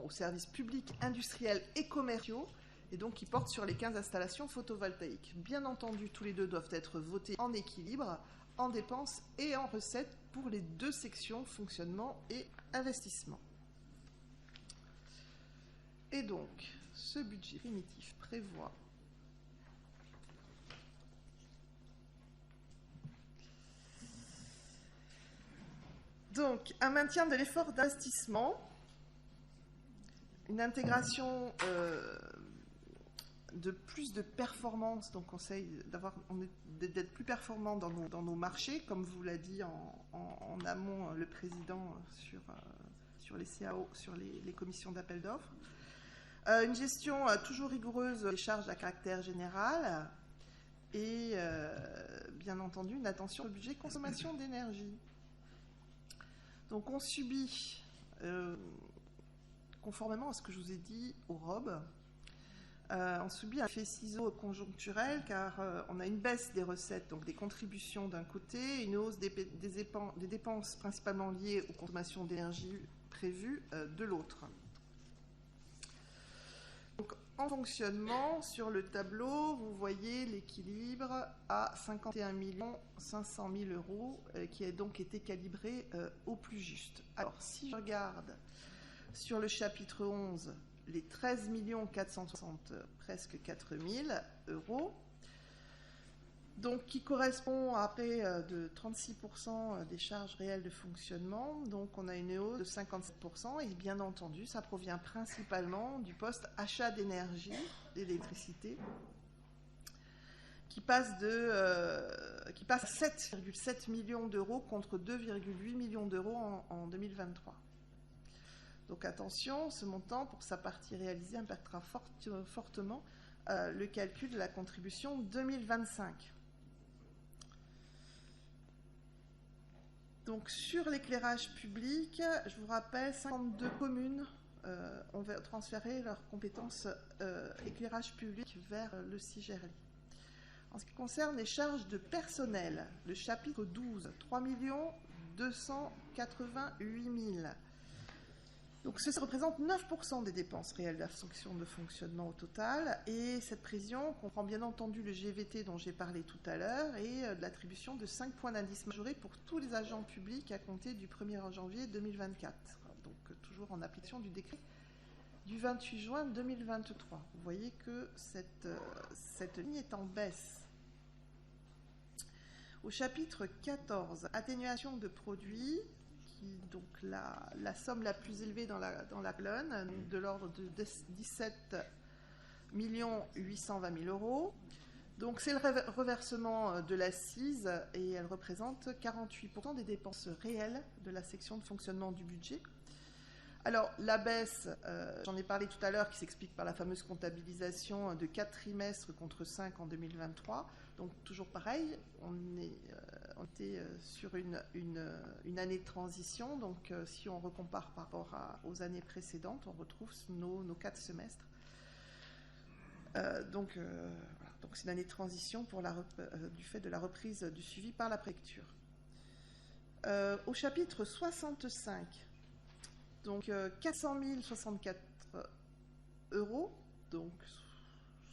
aux services publics, industriels et commerciaux, et donc qui porte sur les 15 installations photovoltaïques. Bien entendu, tous les deux doivent être votés en équilibre, en dépenses et en recettes pour les deux sections fonctionnement et investissement. Et donc, ce budget primitif prévoit donc un maintien de l'effort d'investissement, une intégration de plus de performance, donc conseil d'être plus performant dans nos marchés, comme vous l'a dit en amont le président sur les CAO, sur les commissions d'appel d'offres. Une gestion toujours rigoureuse des charges à caractère général et bien entendu une attention au budget consommation d'énergie. Donc on subit, conformément à ce que je vous ai dit au ROB, on subit un effet ciseau conjoncturel car on a une baisse des recettes, donc des contributions d'un côté, une hausse des dépenses principalement liées aux consommations d'énergie prévues de l'autre. Donc, en fonctionnement, sur le tableau, vous voyez l'équilibre à 51 500 000 euros qui a donc été calibré au plus juste. Alors, si je regarde sur le chapitre 11, les 13 460 presque 4 000 euros, donc qui correspond à près de 36% des charges réelles de fonctionnement. Donc on a une hausse de 57% et bien entendu ça provient principalement du poste achat d'énergie, d'électricité, qui passe à 7,7 millions d'euros contre 2,8 millions d'euros en 2023. Donc attention, ce montant, pour sa partie réalisée, impactera fortement le calcul de la contribution 2025. Donc sur l'éclairage public, je vous rappelle, 52 communes ont transféré leurs compétences éclairage public vers le CIGERLI. En ce qui concerne les charges de personnel, le chapitre 12, 3 288 000. Donc ça représente 9% des dépenses réelles d'instruction de fonctionnement au total, et cette prévision comprend bien entendu le GVT dont j'ai parlé tout à l'heure et de l'attribution de 5 points d'indice majorés pour tous les agents publics à compter du 1er janvier 2024, donc toujours en application du décret du 28 juin 2023. Vous voyez que cette ligne est en baisse. Au chapitre 14, atténuation de produits, donc la somme la plus élevée dans la colonne, de l'ordre de 17 820 000 euros. Donc c'est le reversement de l'accise et elle représente 48% des dépenses réelles de la section de fonctionnement du budget. Alors la baisse, j'en ai parlé tout à l'heure, qui s'explique par la fameuse comptabilisation de 4 trimestres contre 5 en 2023. Donc toujours pareil, on était sur une année de transition. Donc si on recompare par rapport aux années précédentes, on retrouve nos 4 semestres. Donc c'est une année de transition du fait de la reprise du suivi par la préfecture. Au chapitre 65, donc 400 064 euros, donc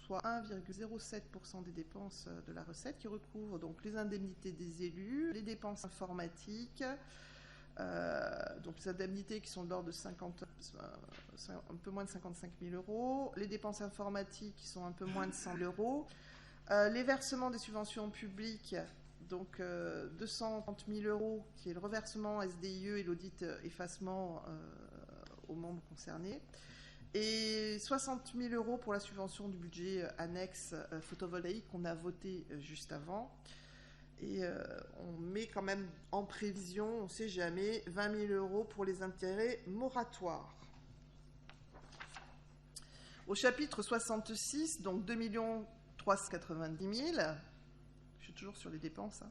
soit 1,07% des dépenses de la recette, qui recouvre donc les indemnités des élus, les dépenses informatiques, donc les indemnités qui sont de l'ordre de un peu moins de 55 000 euros, les dépenses informatiques qui sont un peu moins de 100 000 euros, les versements des subventions publiques, donc 230 000 euros, qui est le reversement SDIE et l'audit effacement aux membres concernés, et 60 000 euros pour la subvention du budget annexe photovoltaïque qu'on a voté juste avant. Et on met quand même en prévision, on ne sait jamais, 20 000 euros pour les intérêts moratoires. Au chapitre 66, donc 2 390 000, je suis toujours sur les dépenses,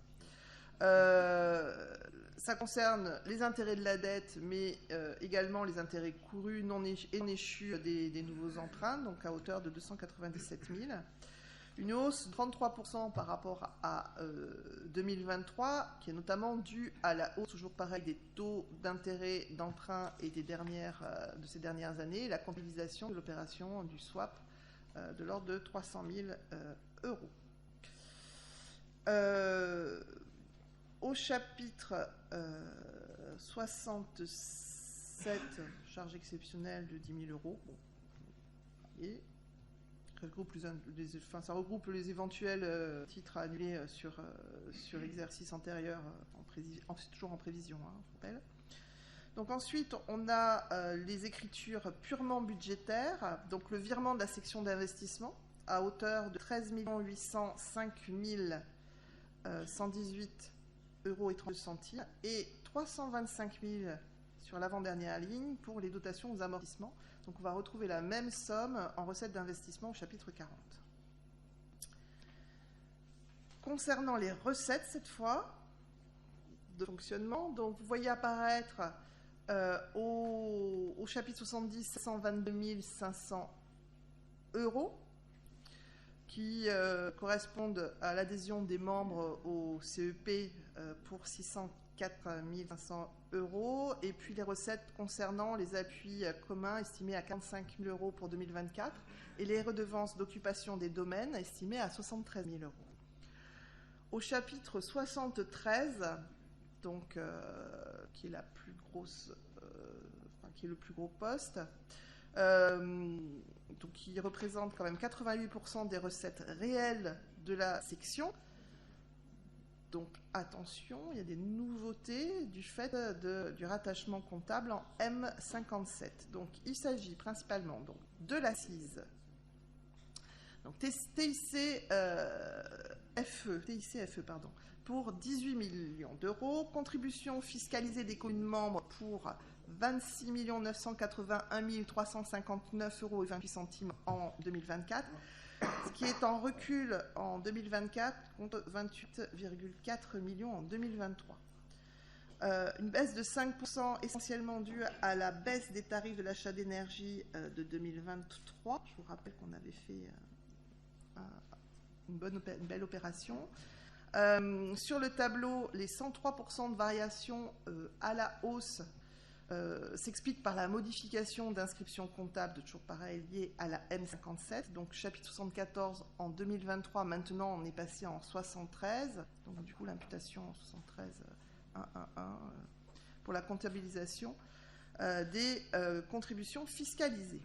ça concerne les intérêts de la dette, mais également les intérêts courus non échus des nouveaux emprunts, donc à hauteur de 297 000. Une hausse de 33% par rapport à 2023, qui est notamment due à la hausse, toujours pareil, des taux d'intérêt d'emprunt et de ces dernières années, et la comptabilisation de l'opération du swap de l'ordre de 300 000 euros. Au chapitre 67, charge exceptionnelle de 10 000 euros. Bon. Et ça regroupe les éventuels titres à annuler sur l'exercice antérieur, toujours en prévision, je rappelle. Donc ensuite, on a les écritures purement budgétaires, donc le virement de la section d'investissement à hauteur de 13 805 118 euros et 32 centimes et 325 000 sur l'avant-dernière ligne pour les dotations aux amortissements. Donc on va retrouver la même somme en recettes d'investissement au chapitre 40. concernant les recettes, cette fois, de fonctionnement, donc vous voyez apparaître au chapitre 70, 122 500 euros, qui correspondent à l'adhésion des membres au CEP pour 604 500 euros, et puis les recettes concernant les appuis communs estimés à 45 000 euros pour 2024, et les redevances d'occupation des domaines estimées à 73 000 euros. Au chapitre 73, donc, qui est la plus grosse, qui est le plus gros poste, donc qui représente quand même 88% des recettes réelles de la section. Donc attention, il y a des nouveautés du fait du rattachement comptable en M57. Donc il s'agit principalement donc, de l'assise, donc TICFE, pour 18 millions d'euros, contribution fiscalisée des communes membres pour 26 981 359 euros et 28 centimes en 2024, ce qui est en recul en 2024 contre 28,4 millions en 2023. Une baisse de 5% essentiellement due à la baisse des tarifs de l'achat d'énergie de 2023. Je vous rappelle qu'on avait fait une belle opération. Sur le tableau, les 103% de variation à la hausse s'explique par la modification d'inscription comptable, toujours pareil, liée à la M57. Donc, chapitre 74 en 2023, maintenant on est passé en 73. Donc, du coup, l'imputation en 73 111 pour la comptabilisation des contributions fiscalisées.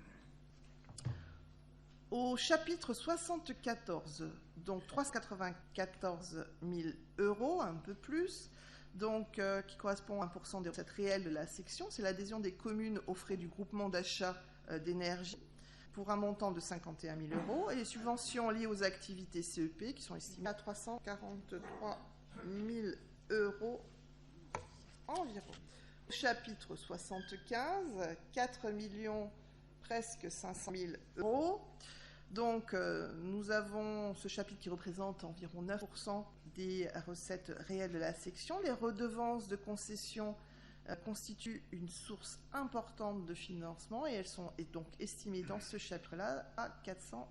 Au chapitre 74, donc 394 000 euros, un peu plus, donc, qui correspond à 1% des recettes réelles de la section. C'est l'adhésion des communes aux frais du groupement d'achat d'énergie pour un montant de 51 000 euros et les subventions liées aux activités CEP qui sont estimées à 343 000 euros environ. Au chapitre 75, 4 millions presque 500 000 euros. Donc, nous avons ce chapitre qui représente environ 9% des recettes réelles de la section. Les redevances de concession constituent une source importante de financement et elles sont donc estimées dans ce chapitre-là à 4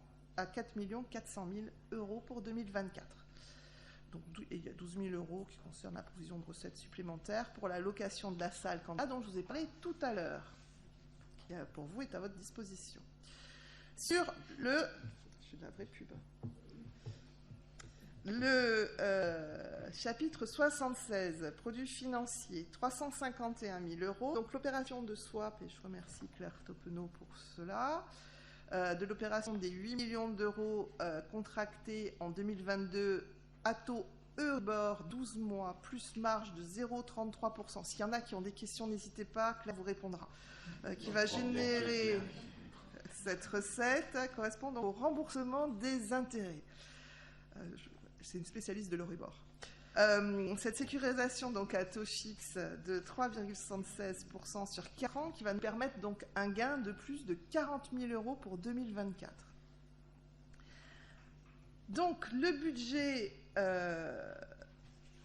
400 000 euros pour 2024. Donc, il y a 12 000 euros qui concernent la provision de recettes supplémentaires pour la location de la salle dont je vous ai parlé tout à l'heure, qui pour vous est à votre disposition. Sur le... Je suis de la vraie pub. Le chapitre 76, produits financiers, 351 000 euros. Donc l'opération de swap, et je remercie Claire Topenot pour cela, de l'opération des 8 millions d'euros contractés en 2022 à taux Euribor 12 mois plus marge de 0,33%. S'il y en a qui ont des questions, n'hésitez pas, Claire vous répondra. Qui va générer... Cette recette correspond donc au remboursement des intérêts. C'est une spécialiste de l'Euribor. Cette sécurisation donc à taux fixe de 3,76% sur 4 ans qui va nous permettre donc un gain de plus de 40 000 euros pour 2024. Donc le budget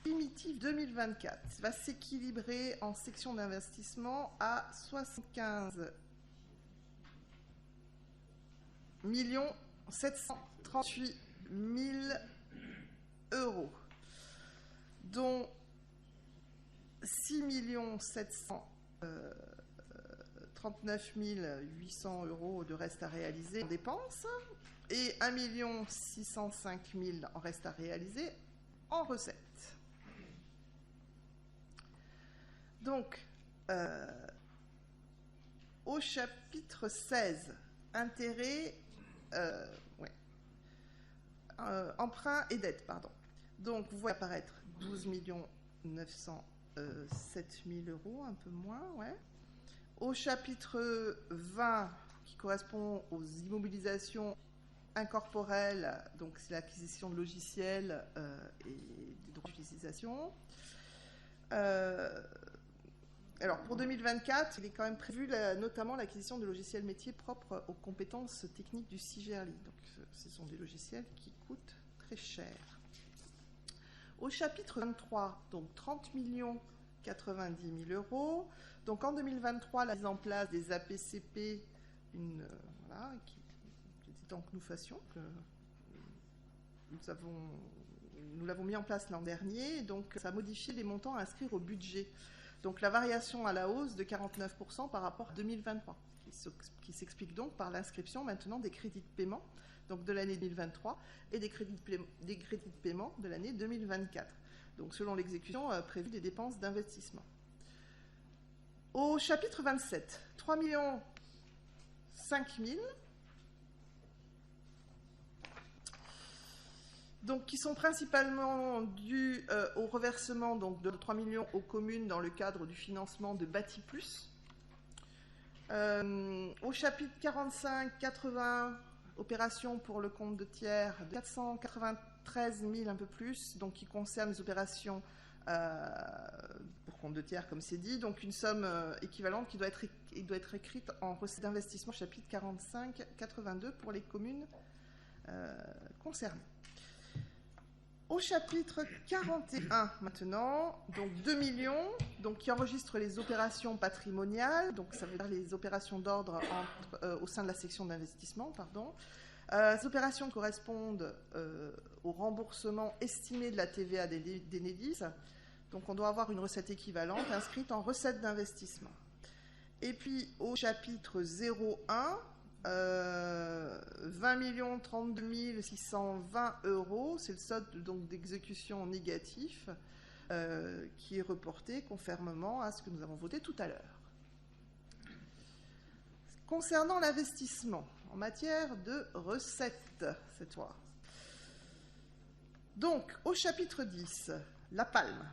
primitif 2024 va s'équilibrer en section d'investissement à 75 738 000 euros, dont 6 739 800 euros de reste à réaliser en dépenses et 1 605 000 en reste à réaliser en recettes. Donc, au chapitre 16, intérêts, emprunt et dette, pardon. Donc, vous voyez apparaître 12 907 000 euros, un peu moins, ouais. Au chapitre 20, qui correspond aux immobilisations incorporelles, donc c'est l'acquisition de logiciels et des droits d'utilisation. Alors, pour 2024, il est quand même prévu notamment l'acquisition de logiciels métiers propres aux compétences techniques du CIGERLI. Donc, ce sont des logiciels qui coûtent très cher. Au chapitre 23, donc 30 090 000 euros. Donc en 2023, la mise en place des APCP, voilà, qui était temps que nous fassions, que nous l'avons mis en place l'an dernier, donc ça a modifié les montants à inscrire au budget. Donc la variation à la hausse de 49% par rapport à 2023, qui s'explique donc par l'inscription maintenant des crédits de paiement, donc de l'année 2023, et des crédits de paiement de l'année 2024, donc selon l'exécution prévue des dépenses d'investissement. Au chapitre 27, 3 500 000, donc, qui sont principalement dus au reversement donc, de 3 millions aux communes dans le cadre du financement de Bâti Plus. Au chapitre 45-80, opérations pour le compte de tiers, de 493 000 un peu plus, donc qui concernent les opérations pour compte de tiers, comme c'est dit, donc une somme équivalente qui doit être écrite en recette d'investissement, chapitre 45-82 pour les communes concernées. Au chapitre 41 maintenant, donc 2 millions, donc qui enregistre les opérations patrimoniales, donc ça veut dire les opérations d'ordre au sein de la section d'investissement, pardon. Ces opérations correspondent au remboursement estimé de la TVA d'Enedis, donc on doit avoir une recette équivalente inscrite en recette d'investissement. Et puis au chapitre 01, 20 32 620 euros, c'est le solde donc d'exécution négatif qui est reporté conformément à ce que nous avons voté tout à l'heure. Concernant l'investissement en matière de recettes, cette fois. Donc, au chapitre 10, la palme.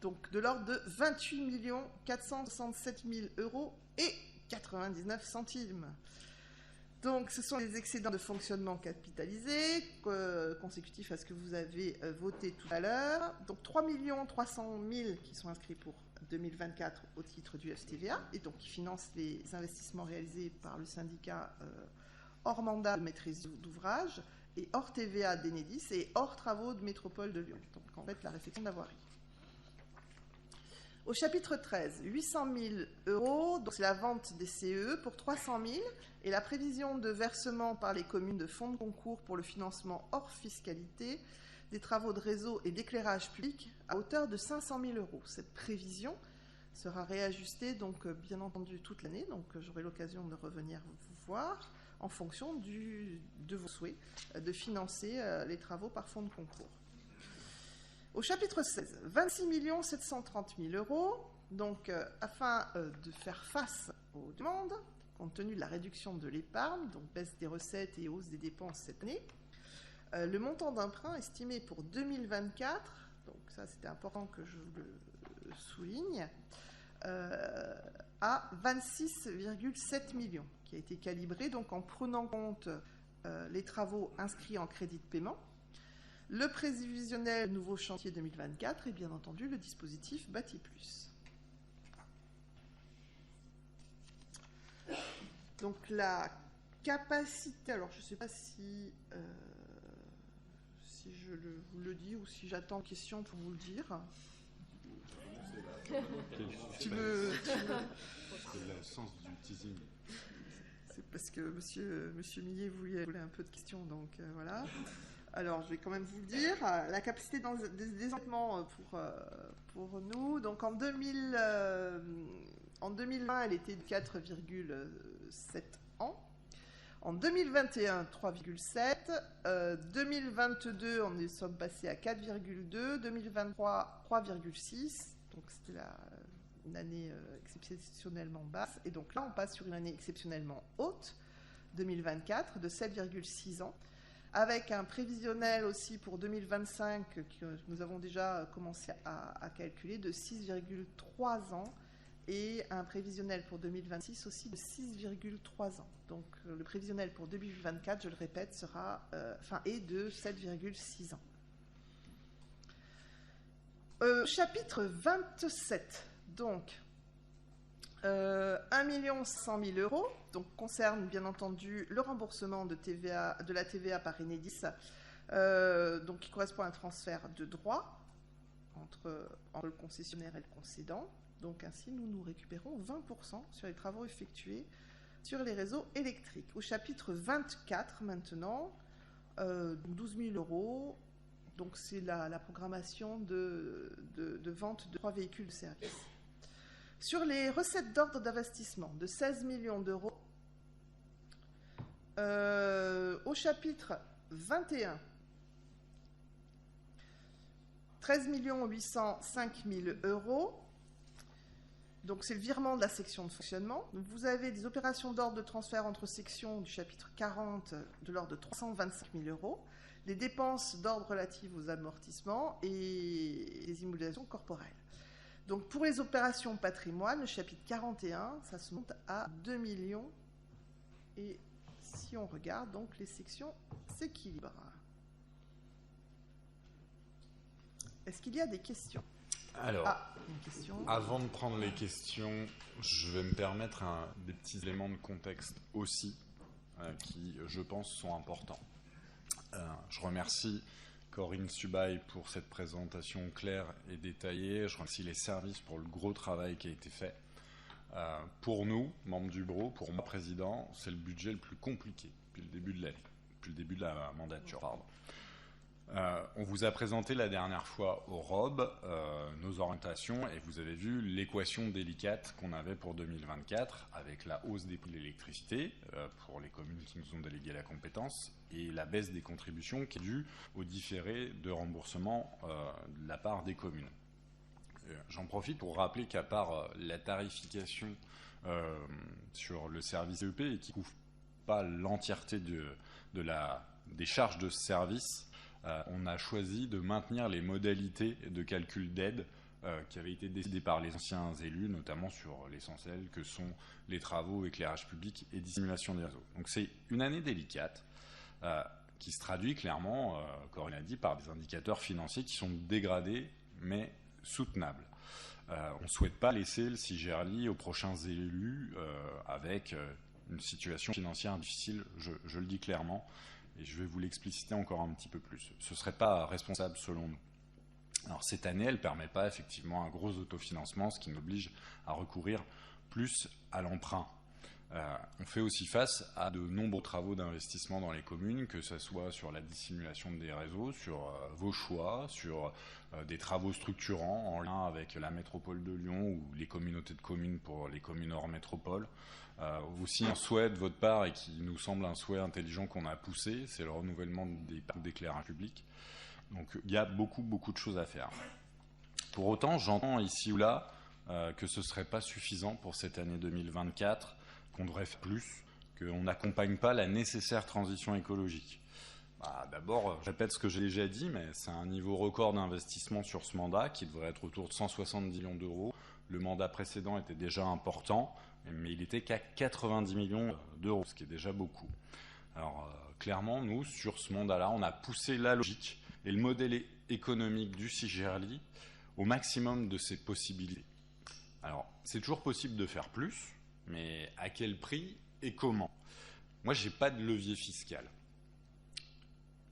Donc, de l'ordre de 28 467 000 euros et 99 centimes. Donc, ce sont les excédents de fonctionnement capitalisés, consécutifs à ce que vous avez voté tout à l'heure. Donc, 3 300 000 qui sont inscrits pour 2024 au titre du FTVA, et donc qui financent les investissements réalisés par le syndicat hors mandat de maîtrise d'ouvrage, et hors TVA d'Enedis, et hors travaux de Métropole de Lyon. Donc, en fait, la réfection de la voirie. Au chapitre 13, 800 000 euros, donc c'est la vente des CE pour 300 000 et la prévision de versement par les communes de fonds de concours pour le financement hors fiscalité des travaux de réseau et d'éclairage public à hauteur de 500 000 euros. Cette prévision sera réajustée, donc bien entendu, toute l'année, donc j'aurai l'occasion de revenir vous voir en fonction de vos souhaits de financer les travaux par fonds de concours. Au chapitre 16, 26 730 000 euros, donc afin de faire face aux demandes, compte tenu de la réduction de l'épargne, donc baisse des recettes et hausse des dépenses cette année, le montant d'emprunt estimé pour 2024, donc ça c'était important que je le souligne, à 26,7 millions, qui a été calibré donc en prenant compte les travaux inscrits en crédit de paiement, le prévisionnel nouveau chantier 2024 et bien entendu le dispositif Bâti Plus. Donc la capacité, alors je ne sais pas si je vous le dis ou si j'attends question pour vous le dire. Tu veux... C'est le sens du teasing. C'est parce que monsieur Millet voulait un peu de questions, donc voilà. Alors, je vais quand même vous le dire. La capacité d'endettement pour nous, donc en 2020, elle était de 4,7 ans. En 2021, 3,7. 2022, on est sommes passés à 4,2. 2023, 3,6. Donc, c'était une année exceptionnellement basse. Et donc là, on passe sur une année exceptionnellement haute, 2024, de 7,6 ans. Avec un prévisionnel aussi pour 2025 que nous avons déjà commencé à calculer de 6,3 ans et un prévisionnel pour 2026 aussi de 6,3 ans. Donc le prévisionnel pour 2024, je le répète, est de 7,6 ans. Chapitre 27, donc 1 100 000 euros, donc concerne bien entendu le remboursement de la TVA par Enedis donc qui correspond à un transfert de droit entre le concessionnaire et le concédant. Donc ainsi, nous récupérons 20% sur les travaux effectués sur les réseaux électriques. Au chapitre 24 maintenant, 12 000 €. Donc c'est la programmation de vente de 3 véhicules de service. Sur les recettes d'ordre d'investissement de 16 millions d'euros, au chapitre 21, 13 805 000 €. Donc c'est le virement de la section de fonctionnement. Donc, vous avez des opérations d'ordre de transfert entre sections du chapitre 40 de l'ordre de 325 000 €. Les dépenses d'ordre relatives aux amortissements et les immobilisations corporelles. Donc pour les opérations patrimoine, le chapitre 41, ça se monte à 2 millions. Et si on regarde, donc les sections s'équilibrent. Est-ce qu'il y a des questions? Alors, une question. Avant de prendre les questions, je vais me permettre des petits éléments de contexte aussi, qui, je pense, sont importants. Je remercie Corinne Subaille pour cette présentation claire et détaillée. Je remercie les services pour le gros travail qui a été fait. Pour nous, membres du bureau, pour moi, président, c'est le budget le plus compliqué depuis le début de l'année, depuis le début de la mandature. On vous a présenté la dernière fois au ROB nos orientations et vous avez vu l'équation délicate qu'on avait pour 2024 avec la hausse des prix de l'électricité pour les communes qui nous ont délégué la compétence et la baisse des contributions qui est due au différé de remboursement de la part des communes. J'en profite pour rappeler qu'à part la tarification sur le service CEP et qui ne couvre pas l'entièreté des charges de ce service, on a choisi de maintenir les modalités de calcul d'aide qui avaient été décidées par les anciens élus, notamment sur l'essentiel que sont les travaux, éclairage public et dissimulation des réseaux. Donc c'est une année délicate qui se traduit clairement, Corinne a dit, par des indicateurs financiers qui sont dégradés mais soutenables. On ne souhaite pas laisser le CIGERLI aux prochains élus avec une situation financière difficile, je le dis clairement. Et je vais vous l'expliciter encore un petit peu plus. Ce ne serait pas responsable selon nous. Alors cette année, elle ne permet pas effectivement un gros autofinancement, ce qui nous oblige à recourir plus à l'emprunt. On fait aussi face à de nombreux travaux d'investissement dans les communes, que ce soit sur la dissimulation des réseaux, sur vos choix, sur des travaux structurants en lien avec la métropole de Lyon ou les communautés de communes pour les communes hors métropole. Aussi un souhait de votre part et qui nous semble un souhait intelligent qu'on a poussé, c'est le renouvellement des parcs d'éclairage public. Donc il y a beaucoup de choses à faire. Pour autant, j'entends ici ou là que ce ne serait pas suffisant pour cette année 2024, qu'on devrait faire plus, qu'on n'accompagne pas la nécessaire transition écologique. D'abord, je répète ce que j'ai déjà dit, mais c'est un niveau record d'investissement sur ce mandat qui devrait être autour de 170 millions d'euros. Le mandat précédent était déjà important, mais il était qu'à 90 millions d'euros, ce qui est déjà beaucoup. Alors, clairement, nous, sur ce mandat-là, on a poussé la logique et le modèle économique du CIGERLI au maximum de ses possibilités. Alors, c'est toujours possible de faire plus, mais à quel prix et comment? Moi, je n'ai pas de levier fiscal.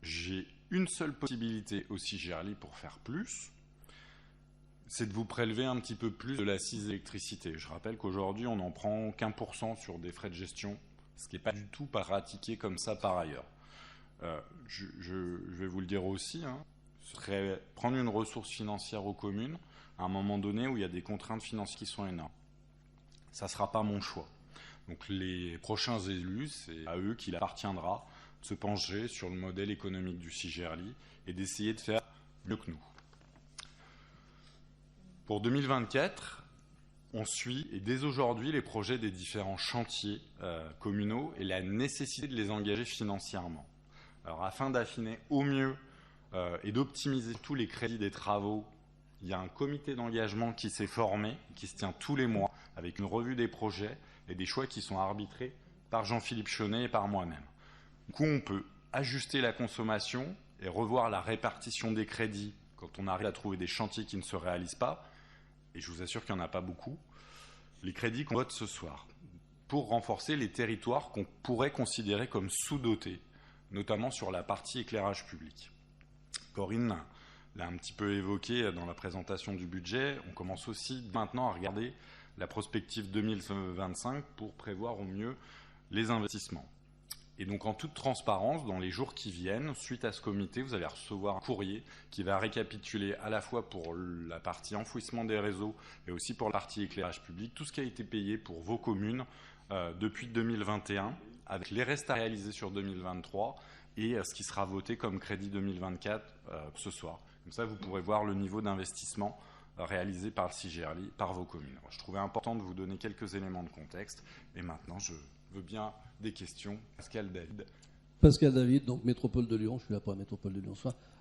J'ai une seule possibilité au CIGERLI pour faire plus, c'est de vous prélever un petit peu plus de l'accise électricité. Je rappelle qu'aujourd'hui, on n'en prend qu'1% sur des frais de gestion, ce qui n'est pas du tout pratiqué comme ça par ailleurs. Je vais vous le dire aussi, ce serait prendre une ressource financière aux communes à un moment donné où il y a des contraintes financières qui sont énormes. Ça ne sera pas mon choix. Donc les prochains élus, c'est à eux qu'il appartiendra de se pencher sur le modèle économique du CIGERLI et d'essayer de faire mieux que nous. Pour 2024, on suit, et dès aujourd'hui, les projets des différents chantiers communaux et la nécessité de les engager financièrement. Alors, afin d'affiner au mieux et d'optimiser tous les crédits des travaux, il y a un comité d'engagement qui s'est formé, qui se tient tous les mois, avec une revue des projets et des choix qui sont arbitrés par Jean-Philippe Chaunet et par moi-même. Du coup, on peut ajuster la consommation et revoir la répartition des crédits quand on arrive à trouver des chantiers qui ne se réalisent pas. Et je vous assure qu'il n'y en a pas beaucoup, les crédits qu'on vote ce soir, pour renforcer les territoires qu'on pourrait considérer comme sous-dotés notamment sur la partie éclairage public. Corinne l'a un petit peu évoqué dans la présentation du budget. On commence aussi maintenant à regarder la prospective 2025 pour prévoir au mieux les investissements. Et donc en toute transparence, dans les jours qui viennent, suite à ce comité, vous allez recevoir un courrier qui va récapituler à la fois pour la partie enfouissement des réseaux et aussi pour la partie éclairage public, tout ce qui a été payé pour vos communes depuis 2021, avec les restes à réaliser sur 2023 et ce qui sera voté comme crédit 2024 ce soir. Comme ça, vous pourrez voir le niveau d'investissement réalisé par le CIGERLI, par vos communes. Je trouvais important de vous donner quelques éléments de contexte. Et maintenant, je veux bien des questions. Pascal David. Pascal David, donc Métropole de Lyon. Je suis là pour la Métropole de Lyon.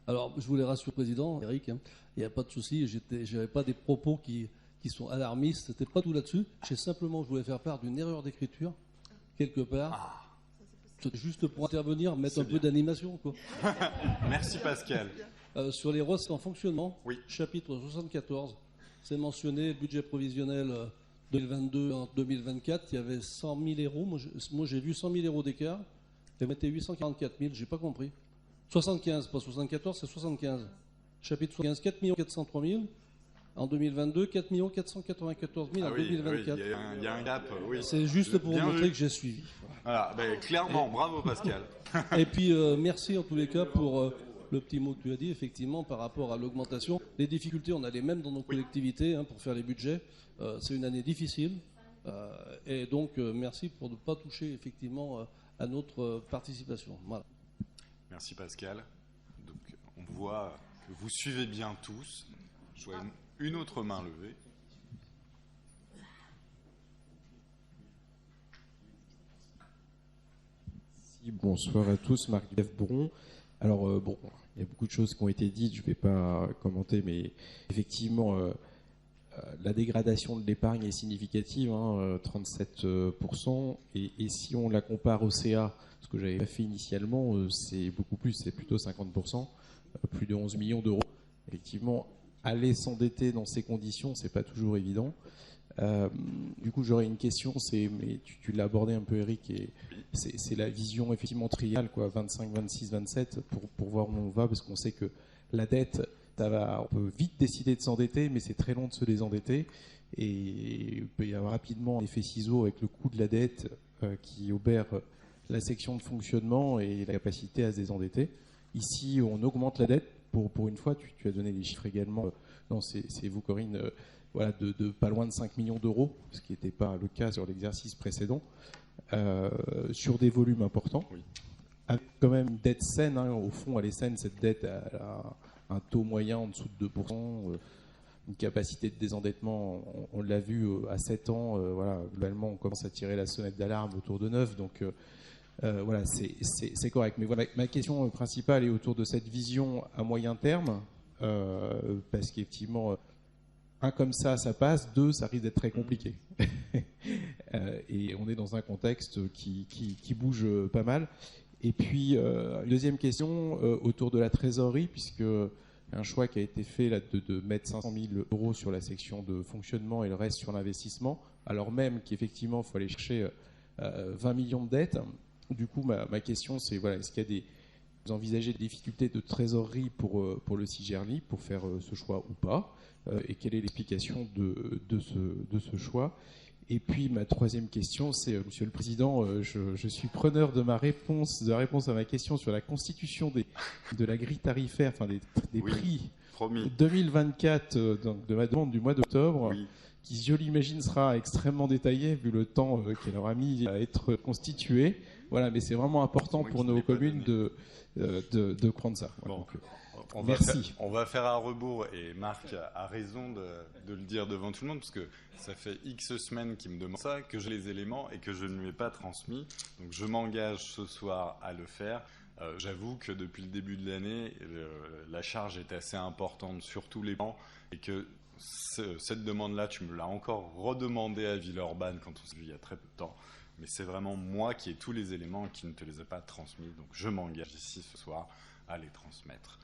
Alors, je voulais rassurer le président, Eric, il n'y a pas de souci. Je n'avais pas des propos qui sont alarmistes. C'était pas tout là-dessus. Je voulais faire part d'une erreur d'écriture, quelque part. Juste pour intervenir, mettre un peu d'animation, quoi. Merci Pascal. Sur les recettes en fonctionnement, oui. Chapitre 74, c'est mentionné, budget provisionnel 2022 en 2024, il y avait 100 000 euros. Moi, j'ai vu 100 000 euros d'écart. Ils mettaient 844 000, j'ai pas compris. 75, pas 74, c'est 75. Chapitre 75, 4 403 000. En 2022, 4 494 000 en 2024. Oui, il y a un gap, oui. C'est juste pour vous montrer que j'ai suivi. Voilà, clairement, bravo Pascal. Et puis, merci en tous les cas pour le petit mot que tu as dit, effectivement, par rapport à l'augmentation. Les difficultés, on a les mêmes dans nos collectivités pour faire les budgets. C'est une année difficile. Et donc, merci pour ne pas toucher, effectivement, à notre participation. Voilà. Merci Pascal. Donc, on voit que vous suivez bien tous. Je vois une autre main levée. Bonsoir à tous, Marc-Yves Bron. Alors, il y a beaucoup de choses qui ont été dites, je ne vais pas commenter, mais effectivement, la dégradation de l'épargne est significative, 37%, et si on la compare au CA, ce que j'avais fait initialement, c'est beaucoup plus, c'est plutôt 50%, plus de 11 millions d'euros. Effectivement, aller s'endetter dans ces conditions, c'est pas toujours évident. Du coup, j'aurais une question, mais tu l'as abordé un peu, Eric, et c'est la vision effectivement triennale, quoi, 25, 26, 27, pour voir où on va, parce qu'on sait que la dette, on peut vite décider de s'endetter, mais c'est très long de se désendetter, et il peut y avoir rapidement un effet ciseau avec le coût de la dette qui obère la section de fonctionnement et la capacité à se désendetter. Ici, on augmente la dette. Pour une fois, tu as donné les chiffres également. Non, c'est vous, Corinne. Voilà, de pas loin de 5 millions d'euros, ce qui n'était pas le cas sur l'exercice précédent, sur des volumes importants. Oui. Avec quand même une dette saine, au fond, elle est saine, cette dette a un taux moyen en dessous de 2%, une capacité de désendettement, on l'a vu à 7 ans, voilà, globalement, on commence à tirer la sonnette d'alarme autour de 9, donc voilà, c'est correct. Mais voilà, ma question principale est autour de cette vision à moyen terme, parce qu'effectivement, un comme ça passe, deux, ça risque d'être très compliqué. Et on est dans un contexte qui bouge pas mal. Et puis, deuxième question, autour de la trésorerie, puisque un choix qui a été fait là, de mettre 500 000 euros sur la section de fonctionnement et le reste sur l'investissement, alors même qu'effectivement, il faut aller chercher 20 millions de dettes. Du coup, ma question, c'est, voilà, est-ce qu'il y a vous envisagez des difficultés de trésorerie pour le CIGERLI, pour faire ce choix ou pas, et quelle est l'explication de ce choix? Et puis ma troisième question, c'est, Monsieur le Président, je suis preneur de la réponse à ma question sur la constitution de la grille tarifaire, enfin des oui, prix promis. 2024, donc de ma demande du mois d'octobre, oui, qui, je l'imagine, sera extrêmement détaillée vu le temps qu'elle aura mis à être constituée. Voilà, mais c'est vraiment important pour nos communes de prendre ça. Voilà, bon. Donc, merci. On va faire à rebours, et Marc a raison de le dire devant tout le monde, parce que ça fait X semaines qu'il me demande ça, que j'ai les éléments et que je ne lui ai pas transmis. Donc je m'engage ce soir à le faire. J'avoue que depuis le début de l'année, la charge est assez importante sur tous les plans, et que cette demande-là, tu me l'as encore redemandé à Villeurbanne quand on s'est vu il y a très peu de temps. Mais c'est vraiment moi qui ai tous les éléments et qui ne te les ai pas transmis. Donc je m'engage ici ce soir à les transmettre.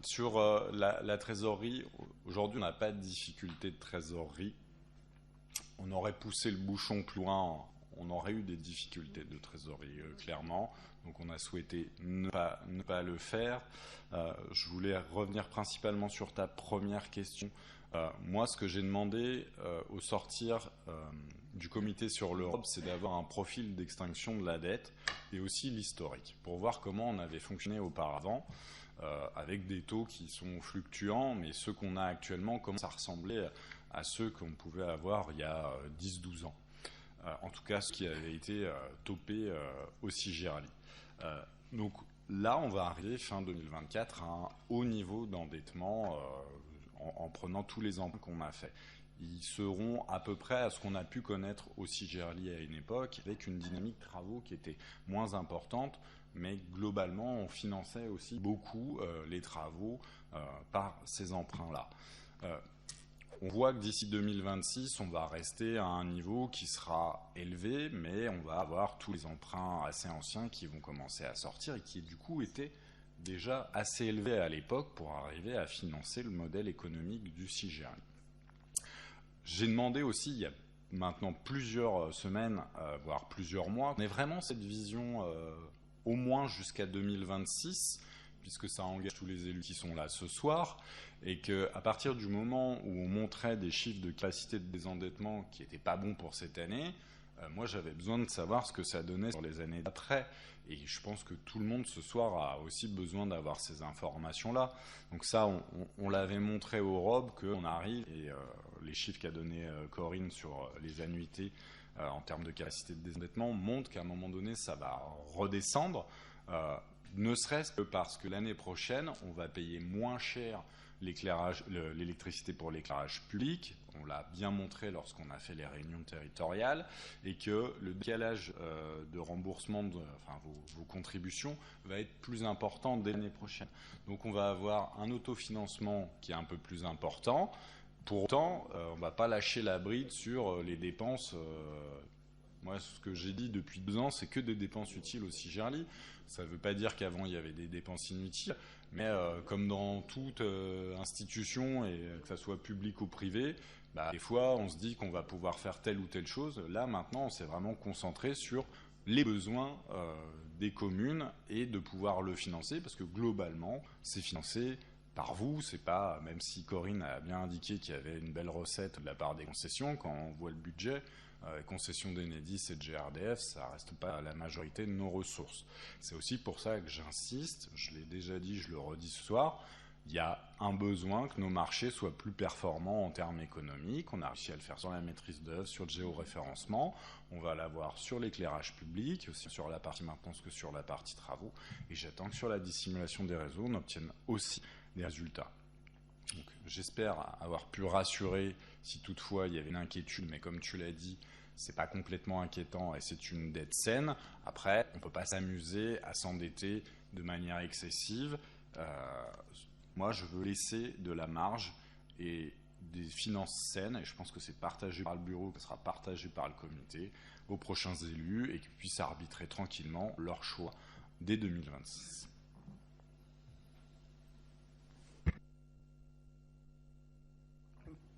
Sur la trésorerie, aujourd'hui on n'a pas de difficulté de trésorerie. On aurait poussé le bouchon plus loin, on aurait eu des difficultés de trésorerie, clairement. Donc on a souhaité ne pas le faire. Je voulais revenir principalement sur ta première question. Moi, ce que j'ai demandé au sortir du comité sur l'Europe, c'est d'avoir un profil d'extinction de la dette et aussi l'historique, pour voir comment on avait fonctionné auparavant, avec des taux qui sont fluctuants, mais ceux qu'on a actuellement, comment ça ressemblait à ceux qu'on pouvait avoir il y a 10-12 ans. En tout cas, ce qui avait été topé au CIGERALI. Donc là, on va arriver fin 2024 à un haut niveau d'endettement en prenant tous les emprunts qu'on a faits. Ils seront à peu près à ce qu'on a pu connaître au CIGERALI à une époque, avec une dynamique travaux qui était moins importante, mais globalement, on finançait aussi beaucoup les travaux par ces emprunts-là. On voit que d'ici 2026, on va rester à un niveau qui sera élevé, mais on va avoir tous les emprunts assez anciens qui vont commencer à sortir et qui, du coup, étaient déjà assez élevés à l'époque pour arriver à financer le modèle économique du CIGERALI. J'ai demandé aussi, il y a maintenant plusieurs semaines, voire plusieurs mois, on ait vraiment cette vision au moins jusqu'à 2026, puisque ça engage tous les élus qui sont là ce soir, et qu'à partir du moment où on montrait des chiffres de capacité de désendettement qui n'étaient pas bons pour cette année, moi j'avais besoin de savoir ce que ça donnait sur les années d'après. Et je pense que tout le monde ce soir a aussi besoin d'avoir ces informations-là. Donc ça, on l'avait montré au ROB qu'on arrive, et les chiffres qu'a donné Corinne sur les annuités en termes de capacité de désendettement montrent qu'à un moment donné, ça va redescendre, ne serait-ce que parce que l'année prochaine, on va payer moins cher l'électricité pour l'éclairage public. On l'a bien montré lorsqu'on a fait les réunions territoriales, et que le décalage de remboursement de vos contributions va être plus important dès l'année prochaine. Donc on va avoir un autofinancement qui est un peu plus important. Pour autant, on ne va pas lâcher la bride sur les dépenses. Moi, ce que j'ai dit depuis 2 ans, c'est que des dépenses utiles au CIGERALI. Ça ne veut pas dire qu'avant, il y avait des dépenses inutiles, mais comme dans toute institution, et que ça soit public ou privé, des fois, on se dit qu'on va pouvoir faire telle ou telle chose. Là, maintenant, on s'est vraiment concentré sur les besoins des communes et de pouvoir le financer, parce que globalement, c'est financé par vous. C'est pas, même si Corinne a bien indiqué qu'il y avait une belle recette de la part des concessions, quand on voit le budget, concessions d'Enedis et de GRDF, ça reste pas la majorité de nos ressources. C'est aussi pour ça que j'insiste, je l'ai déjà dit, je le redis ce soir, il y a un besoin que nos marchés soient plus performants en termes économiques. On a réussi à le faire sur la maîtrise d'œuvre, sur le géoréférencement. On va l'avoir sur l'éclairage public, aussi sur la partie maintenance que sur la partie travaux. Et j'attends que sur la dissimulation des réseaux, on obtienne aussi des résultats. Donc, j'espère avoir pu rassurer si toutefois il y avait une inquiétude, mais comme tu l'as dit, c'est pas complètement inquiétant et c'est une dette saine. Après, on ne peut pas s'amuser à s'endetter de manière excessive. Moi, je veux laisser de la marge et des finances saines, et je pense que c'est partagé par le bureau, que ce sera partagé par le comité, aux prochains élus, et qu'ils puissent arbitrer tranquillement leur choix dès 2026.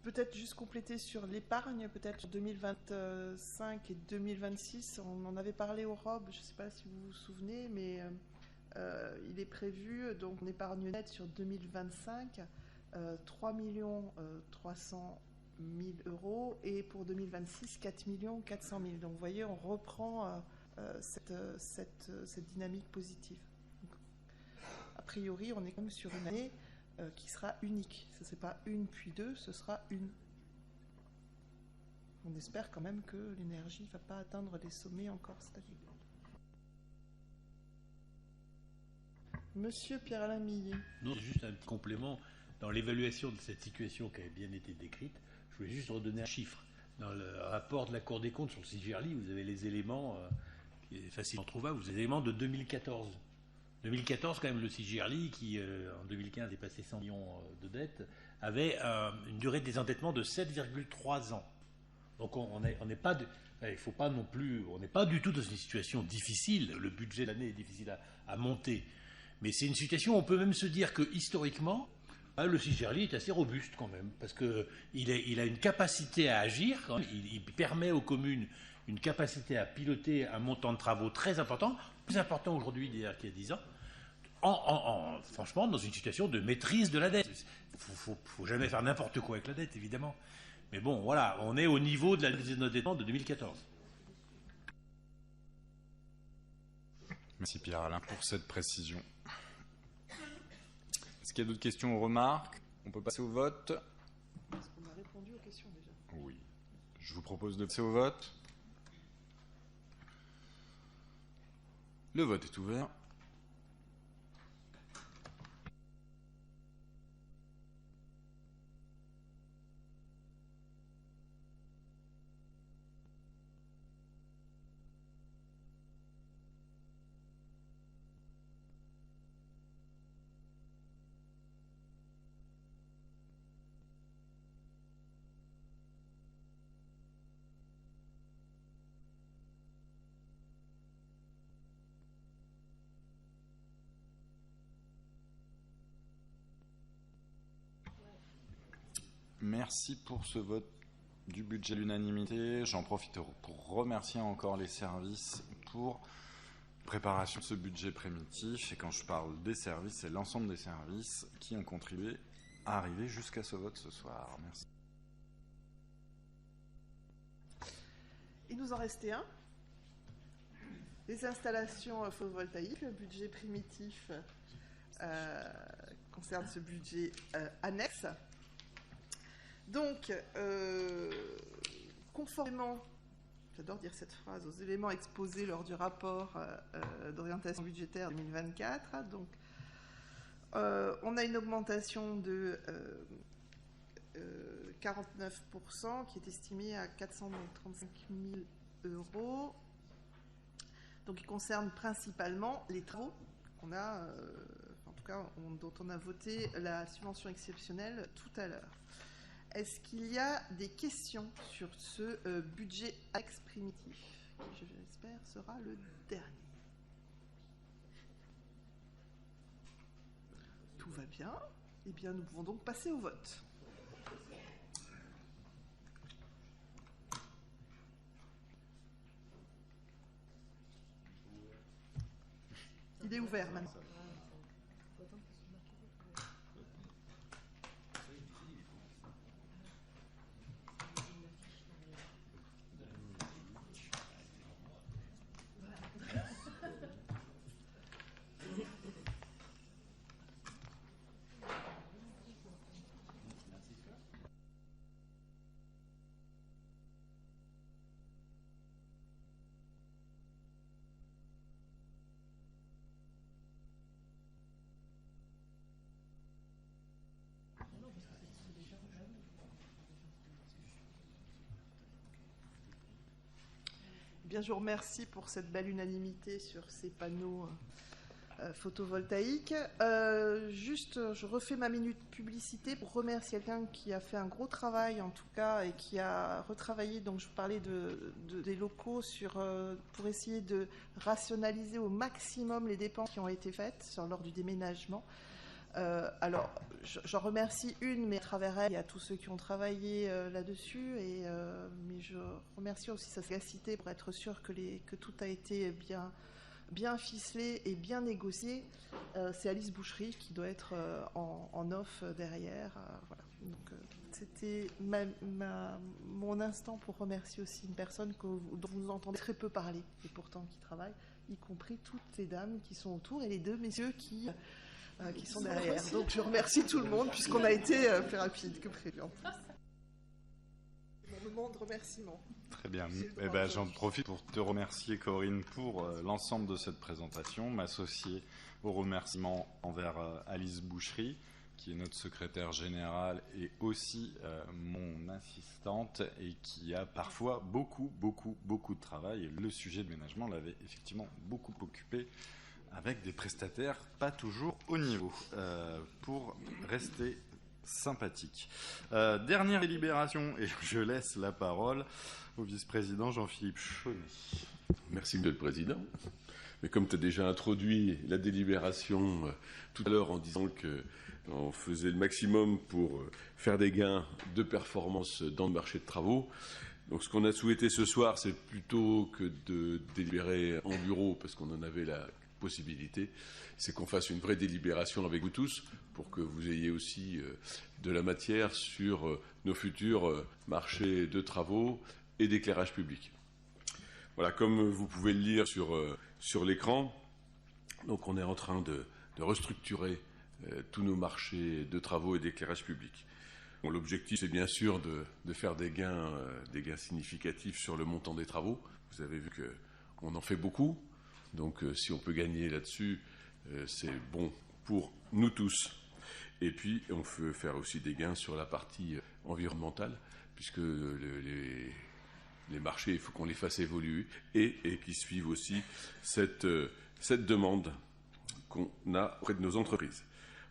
Peut-être juste compléter sur l'épargne, peut-être 2025 et 2026, on en avait parlé au ROB, je ne sais pas si vous vous souvenez, mais il est prévu, donc en épargne nette sur 2025, 3 300 000 euros, et pour 2026, 4 400 000. Donc vous voyez, on reprend cette dynamique positive. Donc, a priori, on est quand même sur une année qui sera unique. Ce n'est pas une puis deux, ce sera une. On espère quand même que l'énergie ne va pas atteindre les sommets encore cette année. Monsieur Pierre-Alain Millet. Non, juste un petit complément. Dans l'évaluation de cette situation qui avait bien été décrite, je voulais juste redonner un chiffre. Dans le rapport de la Cour des comptes sur le CIGERALI, vous avez les éléments, qui est facilement trouvable, vous avez les éléments de 2014. 2014, quand même, le CIGERALI, qui en 2015 est passé 100 millions de dettes, avait une durée de désendettement de 7,3 ans. Donc on n'est pas, il faut pas non plus, on n'est pas du tout dans une situation difficile. Le budget de l'année est difficile à monter, mais c'est une situation où on peut même se dire que historiquement, le CIGERALI est assez robuste quand même, parce que il a une capacité à agir. Il permet aux communes une capacité à piloter un montant de travaux très important, plus important aujourd'hui qu'il y a 10 ans, franchement, dans une situation de maîtrise de la dette. Il ne faut jamais faire n'importe quoi avec la dette, évidemment. Mais bon, voilà, on est au niveau de notre endettement de 2014. Merci Pierre-Alain pour cette précision. Est-ce qu'il y a d'autres questions ou remarques? On peut passer au vote. Est-ce qu'on a répondu aux questions déjà? Oui. Je vous propose de passer au vote. Le vote est ouvert. Merci pour ce vote du budget à l'unanimité. J'en profite pour remercier encore les services pour la préparation de ce budget primitif. Et quand je parle des services, c'est l'ensemble des services qui ont contribué à arriver jusqu'à ce vote ce soir. Merci. Il nous en restait un. Les installations photovoltaïques, le budget primitif concerne ce budget annexe. Donc, conformément, j'adore dire cette phrase, aux éléments exposés lors du rapport d'orientation budgétaire 2024, donc, on a une augmentation de 49% qui est estimée à 435 000 €. Donc, il concerne principalement les travaux qu'on a, en tout cas, dont on a voté la subvention exceptionnelle tout à l'heure. Est-ce qu'il y a des questions sur ce budget annexe primitif, qui, j'espère, sera le dernier? Tout va bien. Eh bien, nous pouvons donc passer au vote. Il est ouvert maintenant. Bien, je vous remercie pour cette belle unanimité sur ces panneaux photovoltaïques. Juste, je refais ma minute publicité pour remercier quelqu'un qui a fait un gros travail, en tout cas, et qui a retravaillé. Donc, je vous parlais des locaux pour essayer de rationaliser au maximum les dépenses qui ont été faites lors du déménagement. Alors, j'en remercie une, mais à travers elle, il y a tous ceux qui ont travaillé là-dessus. Mais je remercie aussi sa sagacité pour être sûr que tout a été bien ficelé et bien négocié. C'est Alice Boucherie qui doit être en off derrière. Voilà. Donc, c'était mon instant pour remercier aussi une personne dont vous entendez très peu parler, et pourtant qui travaille, y compris toutes ces dames qui sont autour et les deux messieurs qui sont derrière. Donc je remercie tout le monde puisqu'on a été plus rapide que prévu. Mon moment de remerciement. Très bien. J'en profite pour te remercier, Corinne, pour l'ensemble de cette présentation, m'associer aux remerciements envers Alice Boucherie, qui est notre secrétaire générale et aussi mon assistante et qui a parfois beaucoup de travail. Et le sujet de ménagement l'avait effectivement beaucoup occupé, avec des prestataires pas toujours au niveau, pour rester sympathique. Dernière délibération, et je laisse la parole au vice-président Jean-Philippe Chauny. Merci, Monsieur le Président. Mais comme tu as déjà introduit la délibération tout à l'heure en disant qu'on faisait le maximum pour faire des gains de performance dans le marché de travaux, Donc ce qu'on a souhaité ce soir, c'est plutôt que de délibérer en bureau, parce qu'on en avait la possibilité, c'est qu'on fasse une vraie délibération avec vous tous, pour que vous ayez aussi de la matière sur nos futurs marchés de travaux et d'éclairage public. Voilà, comme vous pouvez le lire sur l'écran, donc on est en train de restructurer tous nos marchés de travaux et d'éclairage public. Bon, l'objectif, c'est bien sûr de faire des gains significatifs sur le montant des travaux. Vous avez vu qu'on en fait beaucoup, donc si on peut gagner là-dessus, c'est bon pour nous tous. Et puis, on peut faire aussi des gains sur la partie environnementale, puisque les marchés, il faut qu'on les fasse évoluer et qu'ils suivent aussi cette demande qu'on a auprès de nos entreprises.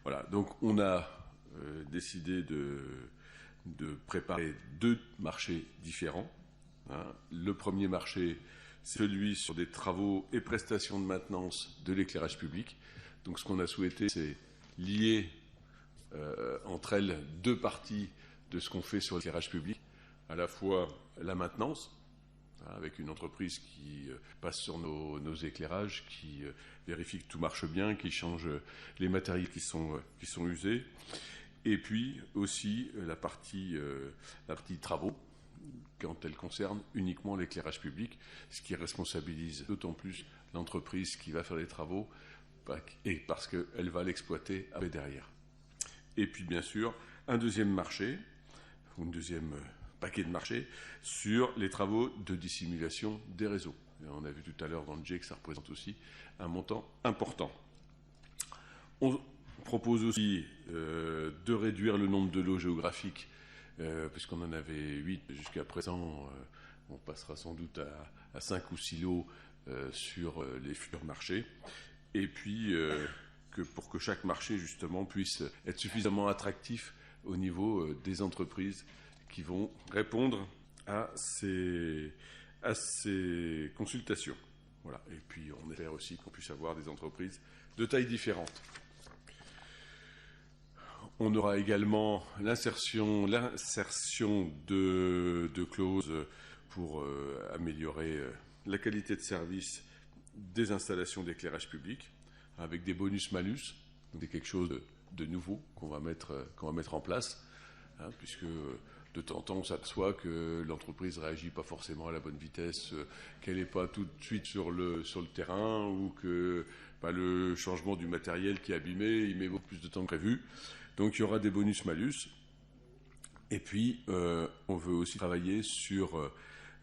Voilà, donc on a décidé de préparer 2 marchés différents. Hein. Le premier marché, c'est celui sur des travaux et prestations de maintenance de l'éclairage public. Donc ce qu'on a souhaité, c'est lier entre elles 2 parties de ce qu'on fait sur l'éclairage public, à la fois la maintenance, avec une entreprise qui passe sur nos éclairages, qui vérifie que tout marche bien, qui change les matériels qui sont usés, et puis aussi la partie travaux, quand elle concerne uniquement l'éclairage public, ce qui responsabilise d'autant plus l'entreprise qui va faire les travaux, et parce qu'elle va l'exploiter après derrière. Et puis bien sûr, un deuxième marché, ou une deuxième paquet de marchés, sur les travaux de dissimulation des réseaux. Et on a vu tout à l'heure dans le J que ça représente aussi un montant important. On propose aussi de réduire le nombre de lots géographiques, puisqu'on en avait 8 jusqu'à présent. On passera sans doute à 5 ou 6 lots sur les futurs marchés. Et puis, pour que chaque marché, justement, puisse être suffisamment attractif au niveau des entreprises qui vont répondre à ces consultations. Voilà. Et puis, on espère aussi qu'on puisse avoir des entreprises de tailles différentes. On aura également l'insertion de clauses pour améliorer la qualité de service des installations d'éclairage public, avec des bonus-malus, c'est quelque chose de nouveau qu'on va mettre en place, hein, puisque de temps en temps, on s'aperçoit que l'entreprise ne réagit pas forcément à la bonne vitesse, qu'elle n'est pas tout de suite sur le terrain, ou que le changement du matériel qui est abîmé, il met beaucoup plus de temps que prévu. Donc il y aura des bonus-malus. Et puis, on veut aussi travailler sur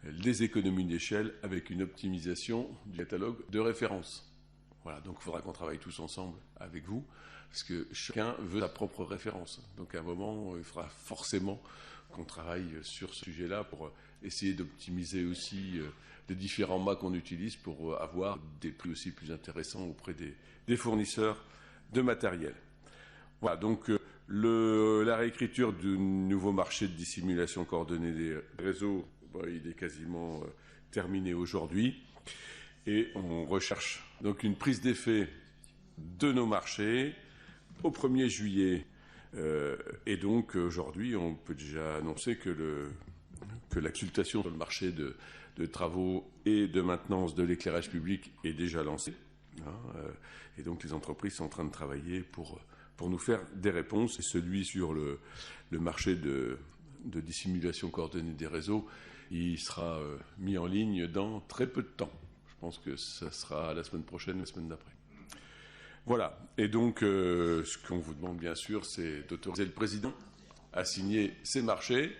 les économies d'échelle avec une optimisation du catalogue de références. Voilà, donc il faudra qu'on travaille tous ensemble avec vous, parce que chacun veut sa propre référence. Donc à un moment, il faudra forcément qu'on travaille sur ce sujet-là pour essayer d'optimiser aussi les différents mâts qu'on utilise pour avoir des prix aussi plus intéressants auprès des fournisseurs de matériel. Voilà, donc la réécriture du nouveau marché de dissimulation coordonnée des réseaux, il est quasiment terminé aujourd'hui. Et on recherche donc une prise d'effet de nos marchés au 1er juillet. Et donc aujourd'hui, on peut déjà annoncer que la consultation sur le marché de travaux et de maintenance de l'éclairage public est déjà lancée. Et donc les entreprises sont en train de travailler pour nous faire des réponses. Et celui sur le marché de dissimulation coordonnée des réseaux, il sera mis en ligne dans très peu de temps. Je pense que ça sera la semaine prochaine, la semaine d'après. Voilà. Et donc, ce qu'on vous demande, bien sûr, c'est d'autoriser le président à signer ces marchés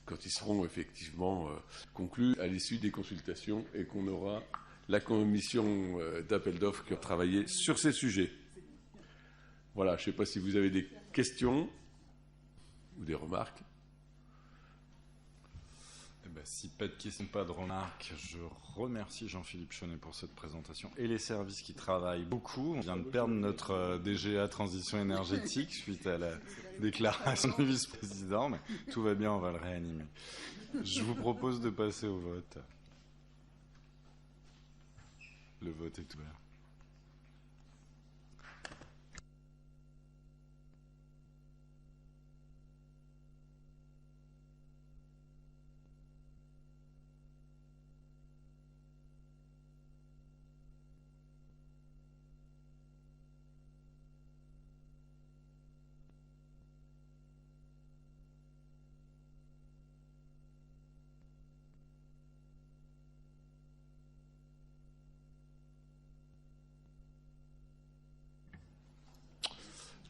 quand ils seront effectivement conclus à l'issue des consultations et qu'on aura la commission d'appel d'offres qui va travailler sur ces sujets. Voilà. Je ne sais pas si vous avez des questions ou des remarques. Si pas de questions, pas de remarques, je remercie Jean-Philippe Chaunet pour cette présentation et les services qui travaillent beaucoup. On vient de perdre notre DGA Transition énergétique suite à la déclaration du vice-président, mais tout va bien, on va le réanimer. Je vous propose de passer au vote. Le vote est ouvert.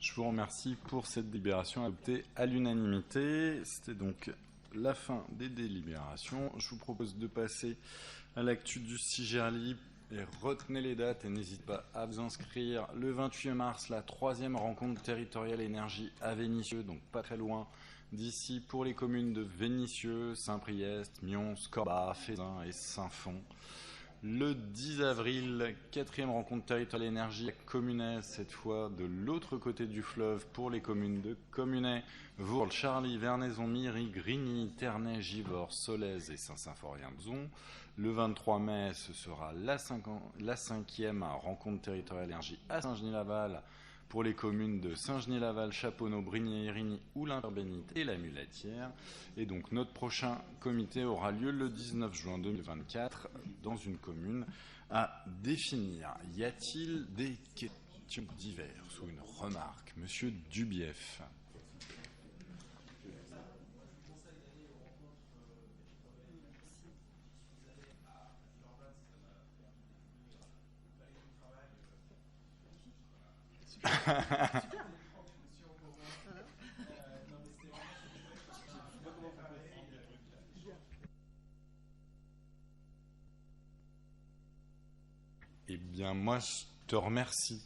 Je vous remercie pour cette délibération adoptée à l'unanimité. C'était donc la fin des délibérations. Je vous propose de passer à l'actu du CIGERLI. Et retenez les dates et n'hésitez pas à vous inscrire. Le 28 mars, la 3e rencontre territoriale énergie à Vénissieux, donc pas très loin d'ici, pour les communes de Vénissieux, Saint-Priest, Mions, Corba, Fézin et Saint-Fond. Le 10 avril, 4e rencontre territoriale énergie à Communay, cette fois de l'autre côté du fleuve pour les communes de Communay, Vourles, Charly, Vernaison, Miry, Grigny, Ternay, Givors, Solèze et Saint-Symphorien-Bzon. Le 23 mai, ce sera la 5e rencontre territoriale énergie à Saint-Genis-Laval pour les communes de Saint-Genis-Laval, Chaponneau, Brigny, Érigny, Oulin-Bénite et la Mulatière. Et donc notre prochain comité aura lieu le 19 juin 2024 dans une commune à définir. Y a-t-il des questions diverses ou une remarque? Monsieur Dubief. Eh bien, moi, je te remercie,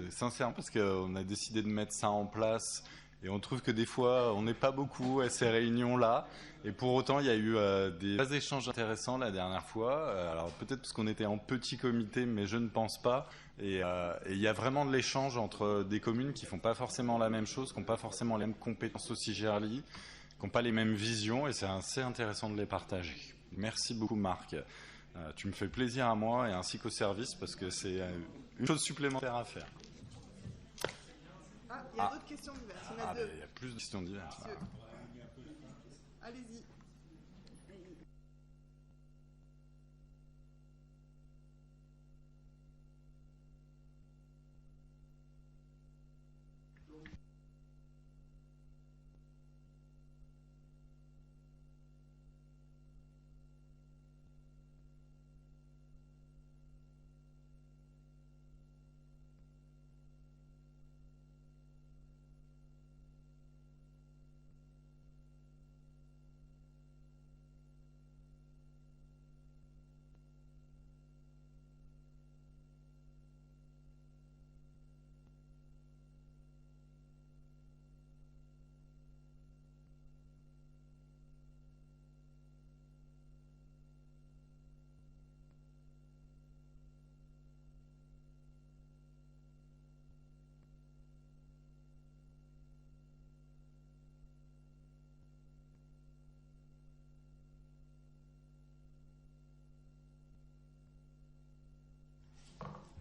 sincèrement, parce qu'on a décidé de mettre ça en place et on trouve que des fois, on n'est pas beaucoup à ces réunions-là. Et pour autant, il y a eu des échanges intéressants la dernière fois. Alors, peut-être parce qu'on était en petit comité, mais je ne pense pas. Et il y a vraiment de l'échange entre des communes qui ne font pas forcément la même chose, qui n'ont pas forcément les mêmes compétences au CIGERLI, qui n'ont pas les mêmes visions, et c'est assez intéressant de les partager. Merci beaucoup, Marc. Tu me fais plaisir à moi et ainsi qu'au service, parce que c'est une chose supplémentaire à faire. Ah, il y a d'autres questions diverses. Il y en a deux. Il y a plus de questions diverses. Monsieur. Allez-y.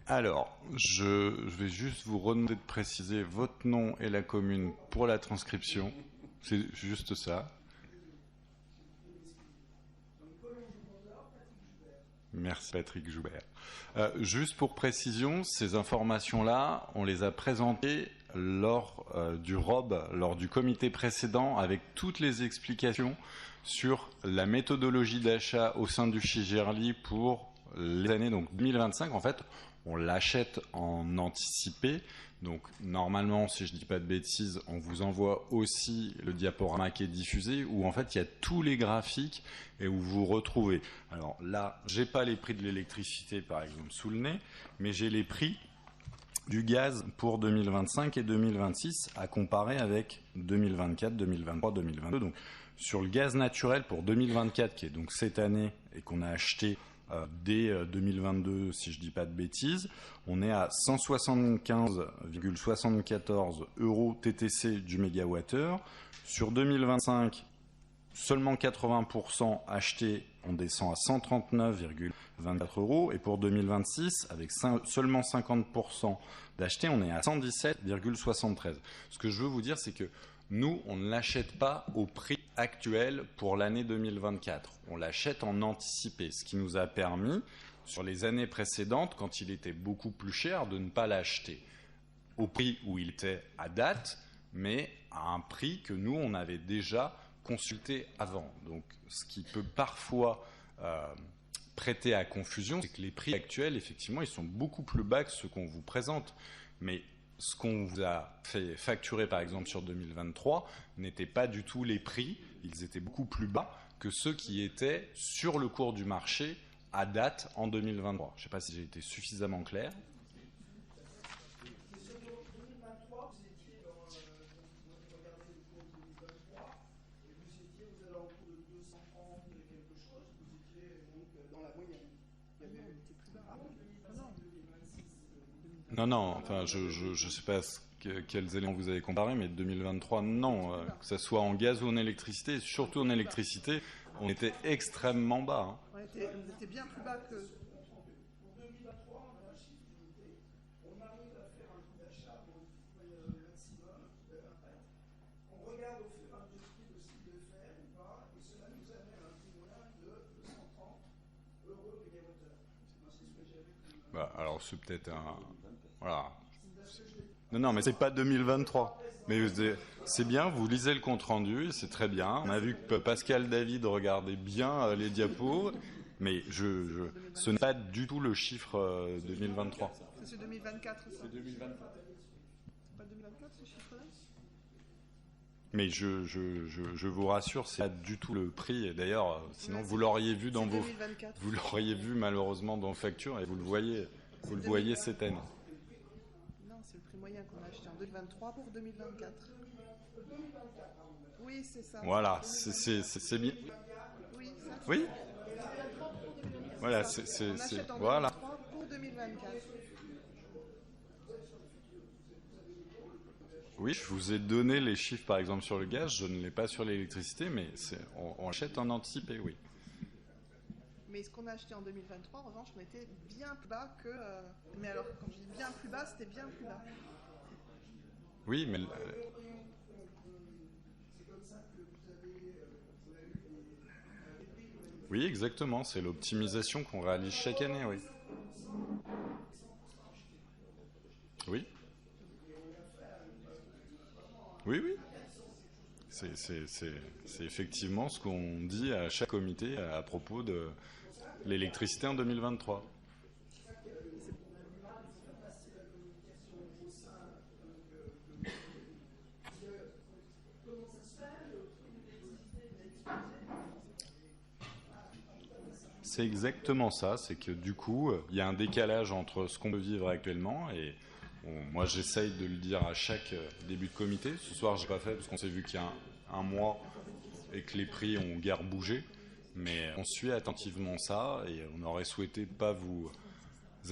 Alors, je vais juste vous redemander de préciser votre nom et la commune pour la transcription. C'est juste ça. Merci Patrick Joubert. Juste pour précision, ces informations-là, on les a présentées lors du ROB, lors du comité précédent, avec toutes les explications sur la méthodologie d'achat au sein du CIGERLI pour les années donc 2025. En fait, on l'achète en anticipé. Donc normalement, si je ne dis pas de bêtises, on vous envoie aussi le diaporama qui est diffusé, où en fait il y a tous les graphiques et où vous retrouvez. Alors là, j'ai pas les prix de l'électricité par exemple sous le nez, mais j'ai les prix du gaz pour 2025 et 2026 à comparer avec 2024, 2023, 2022. Donc sur le gaz naturel pour 2024, qui est donc cette année et qu'on a acheté dès 2022, si je ne dis pas de bêtises, on est à 175,74 € TTC du mégawattheure. Sur 2025, seulement 80% achetés, on descend à 139,24 €. Et pour 2026, avec seulement 50% d'achetés, on est à 117,73 €. Ce que je veux vous dire, c'est que nous, on ne l'achète pas au prix actuel pour l'année 2024. On l'achète en anticipé, ce qui nous a permis, sur les années précédentes, quand il était beaucoup plus cher, de ne pas l'acheter au prix où il était à date, mais à un prix que nous, on avait déjà consulté avant. Donc, ce qui peut parfois prêter à confusion, c'est que les prix actuels, effectivement, ils sont beaucoup plus bas que ceux qu'on vous présente. Mais ce qu'on vous a fait facturer par exemple sur 2023 n'étaient pas du tout les prix, ils étaient beaucoup plus bas que ceux qui étaient sur le cours du marché à date en 2023. Je ne sais pas si j'ai été suffisamment clair. Non, enfin, je ne sais pas quels éléments vous avez comparé, mais 2023, non. Que ce soit en gaz ou en électricité, surtout en électricité, on était extrêmement bas. Hein. On était bien plus bas que... Bah, alors c'est peut-être un... Voilà. Non, mais c'est pas 2023. Mais c'est bien, vous lisez le compte-rendu, c'est très bien. On a vu que Pascal David regardait bien les diapos, mais ce n'est pas du tout le chiffre 2023. C'est 2024, ça. C'est 2024. C'est pas 2024, ce chiffre-là? Mais je vous rassure, c'est pas du tout le prix. Et d'ailleurs, sinon vous l'auriez vu dans vos... 2024. Vous l'auriez vu malheureusement dans facture et vous le voyez cette année. Non, c'est le prix moyen qu'on a acheté en 2023 pour 2024. Oui, c'est ça. Voilà, c'est bien. Oui, ça. Oui. Voilà, On achète en 2023 voilà. pour 2024. Oui, je vous ai donné les chiffres par exemple sur le gaz, je ne l'ai pas sur l'électricité, mais on achète en anticipé, oui. Mais ce qu'on a acheté en 2023, en revanche, on était bien plus bas que... Mais alors, quand je dis bien plus bas, c'était bien plus bas. Oui, mais... Oui, exactement, c'est l'optimisation qu'on réalise chaque année, oui. Oui. Oui. C'est effectivement ce qu'on dit à chaque comité à propos de l'électricité en 2023. C'est exactement ça, c'est que du coup, il y a un décalage entre ce qu'on peut vivre actuellement et moi j'essaye de le dire à chaque début de comité. Ce soir je n'ai pas fait parce qu'on s'est vu qu'il y a un mois et que les prix ont guère bougé, mais on suit attentivement ça et on aurait souhaité pas vous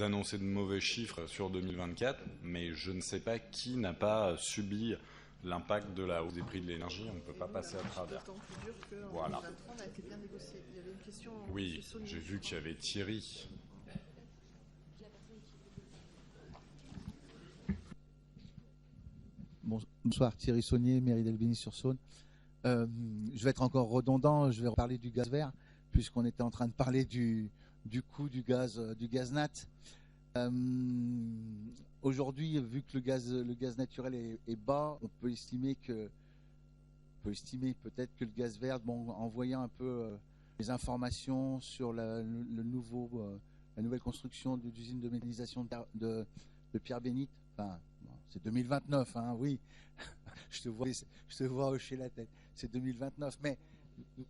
annoncer de mauvais chiffres sur 2024, mais je ne sais pas qui n'a pas subi l'impact de la hausse des prix de l'énergie, on ne peut pas passer à travers. D'autant plus dur qu'en Voilà. 2023, on a été bien négocié. Il y avait une question... Oui, j'ai vu qu'il y avait Thierry. Bonsoir, Thierry Saunier, mairie d'Albigny-sur-Saône. Je vais être encore redondant, je vais reparler du gaz vert, puisqu'on était en train de parler du coût du gaz nat. Aujourd'hui, vu que le gaz naturel est bas, on peut estimer peut-être que le gaz vert, en voyant un peu les informations sur la nouvelle construction d'usine de méthanisation de Pierre-Bénite, enfin, c'est 2029, hein, oui, je te vois hocher la tête, c'est 2029,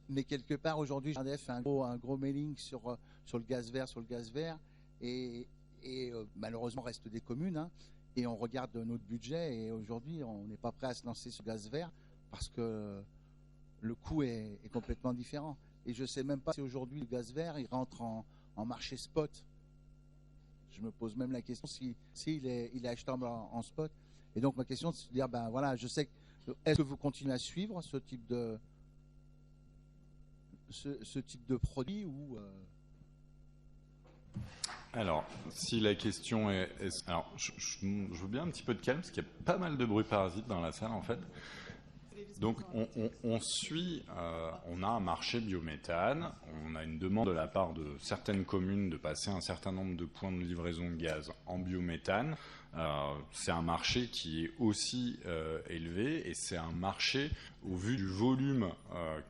mais quelque part aujourd'hui, GRDF fait un gros mailing sur le gaz vert, et malheureusement reste des communes, hein, et on regarde notre budget et aujourd'hui on n'est pas prêt à se lancer sur le gaz vert parce que le coût est complètement différent et je sais même pas si aujourd'hui le gaz vert il rentre en marché spot. Je me pose même la question s'il est achetable en spot, et donc ma question c'est de dire voilà, je sais est-ce que vous continuez à suivre ce type de produit ou Alors, si la question est... Alors, je veux bien un petit peu de calme, parce qu'il y a pas mal de bruit parasite dans la salle, en fait. Donc, on suit... on a un marché biométhane, on a une demande de la part de certaines communes de passer un certain nombre de points de livraison de gaz en biométhane. C'est un marché qui est aussi élevé, et c'est un marché, au vu du volume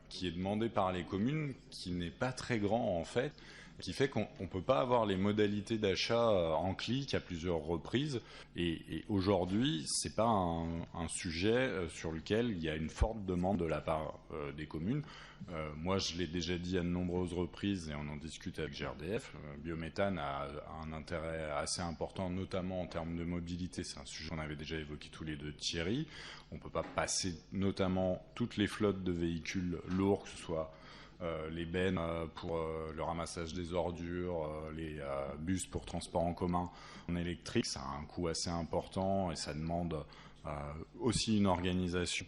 qui est demandé par les communes, qui n'est pas très grand, en fait. qui fait qu'on ne peut pas avoir les modalités d'achat en clic à plusieurs reprises. Et aujourd'hui, ce n'est pas un sujet sur lequel il y a une forte demande de la part des communes. Moi, je l'ai déjà dit à de nombreuses reprises, et on en discute avec GRDF, biométhane a un intérêt assez important, notamment en termes de mobilité. C'est un sujet qu'on avait déjà évoqué tous les deux, Thierry. On ne peut pas passer notamment toutes les flottes de véhicules lourds, que ce soit les bennes pour le ramassage des ordures, les bus pour transport en commun en électrique. Ça a un coût assez important et ça demande aussi une organisation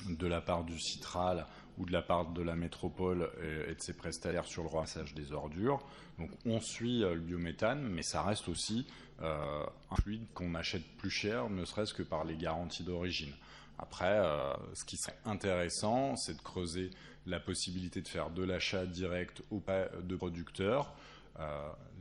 de la part du Citral ou de la part de la métropole et de ses prestataires sur le ramassage des ordures. Donc on suit le biométhane, mais ça reste aussi un fluide qu'on achète plus cher, ne serait-ce que par les garanties d'origine. Après, ce qui serait intéressant, c'est de creuser la possibilité de faire de l'achat direct auprès de producteurs.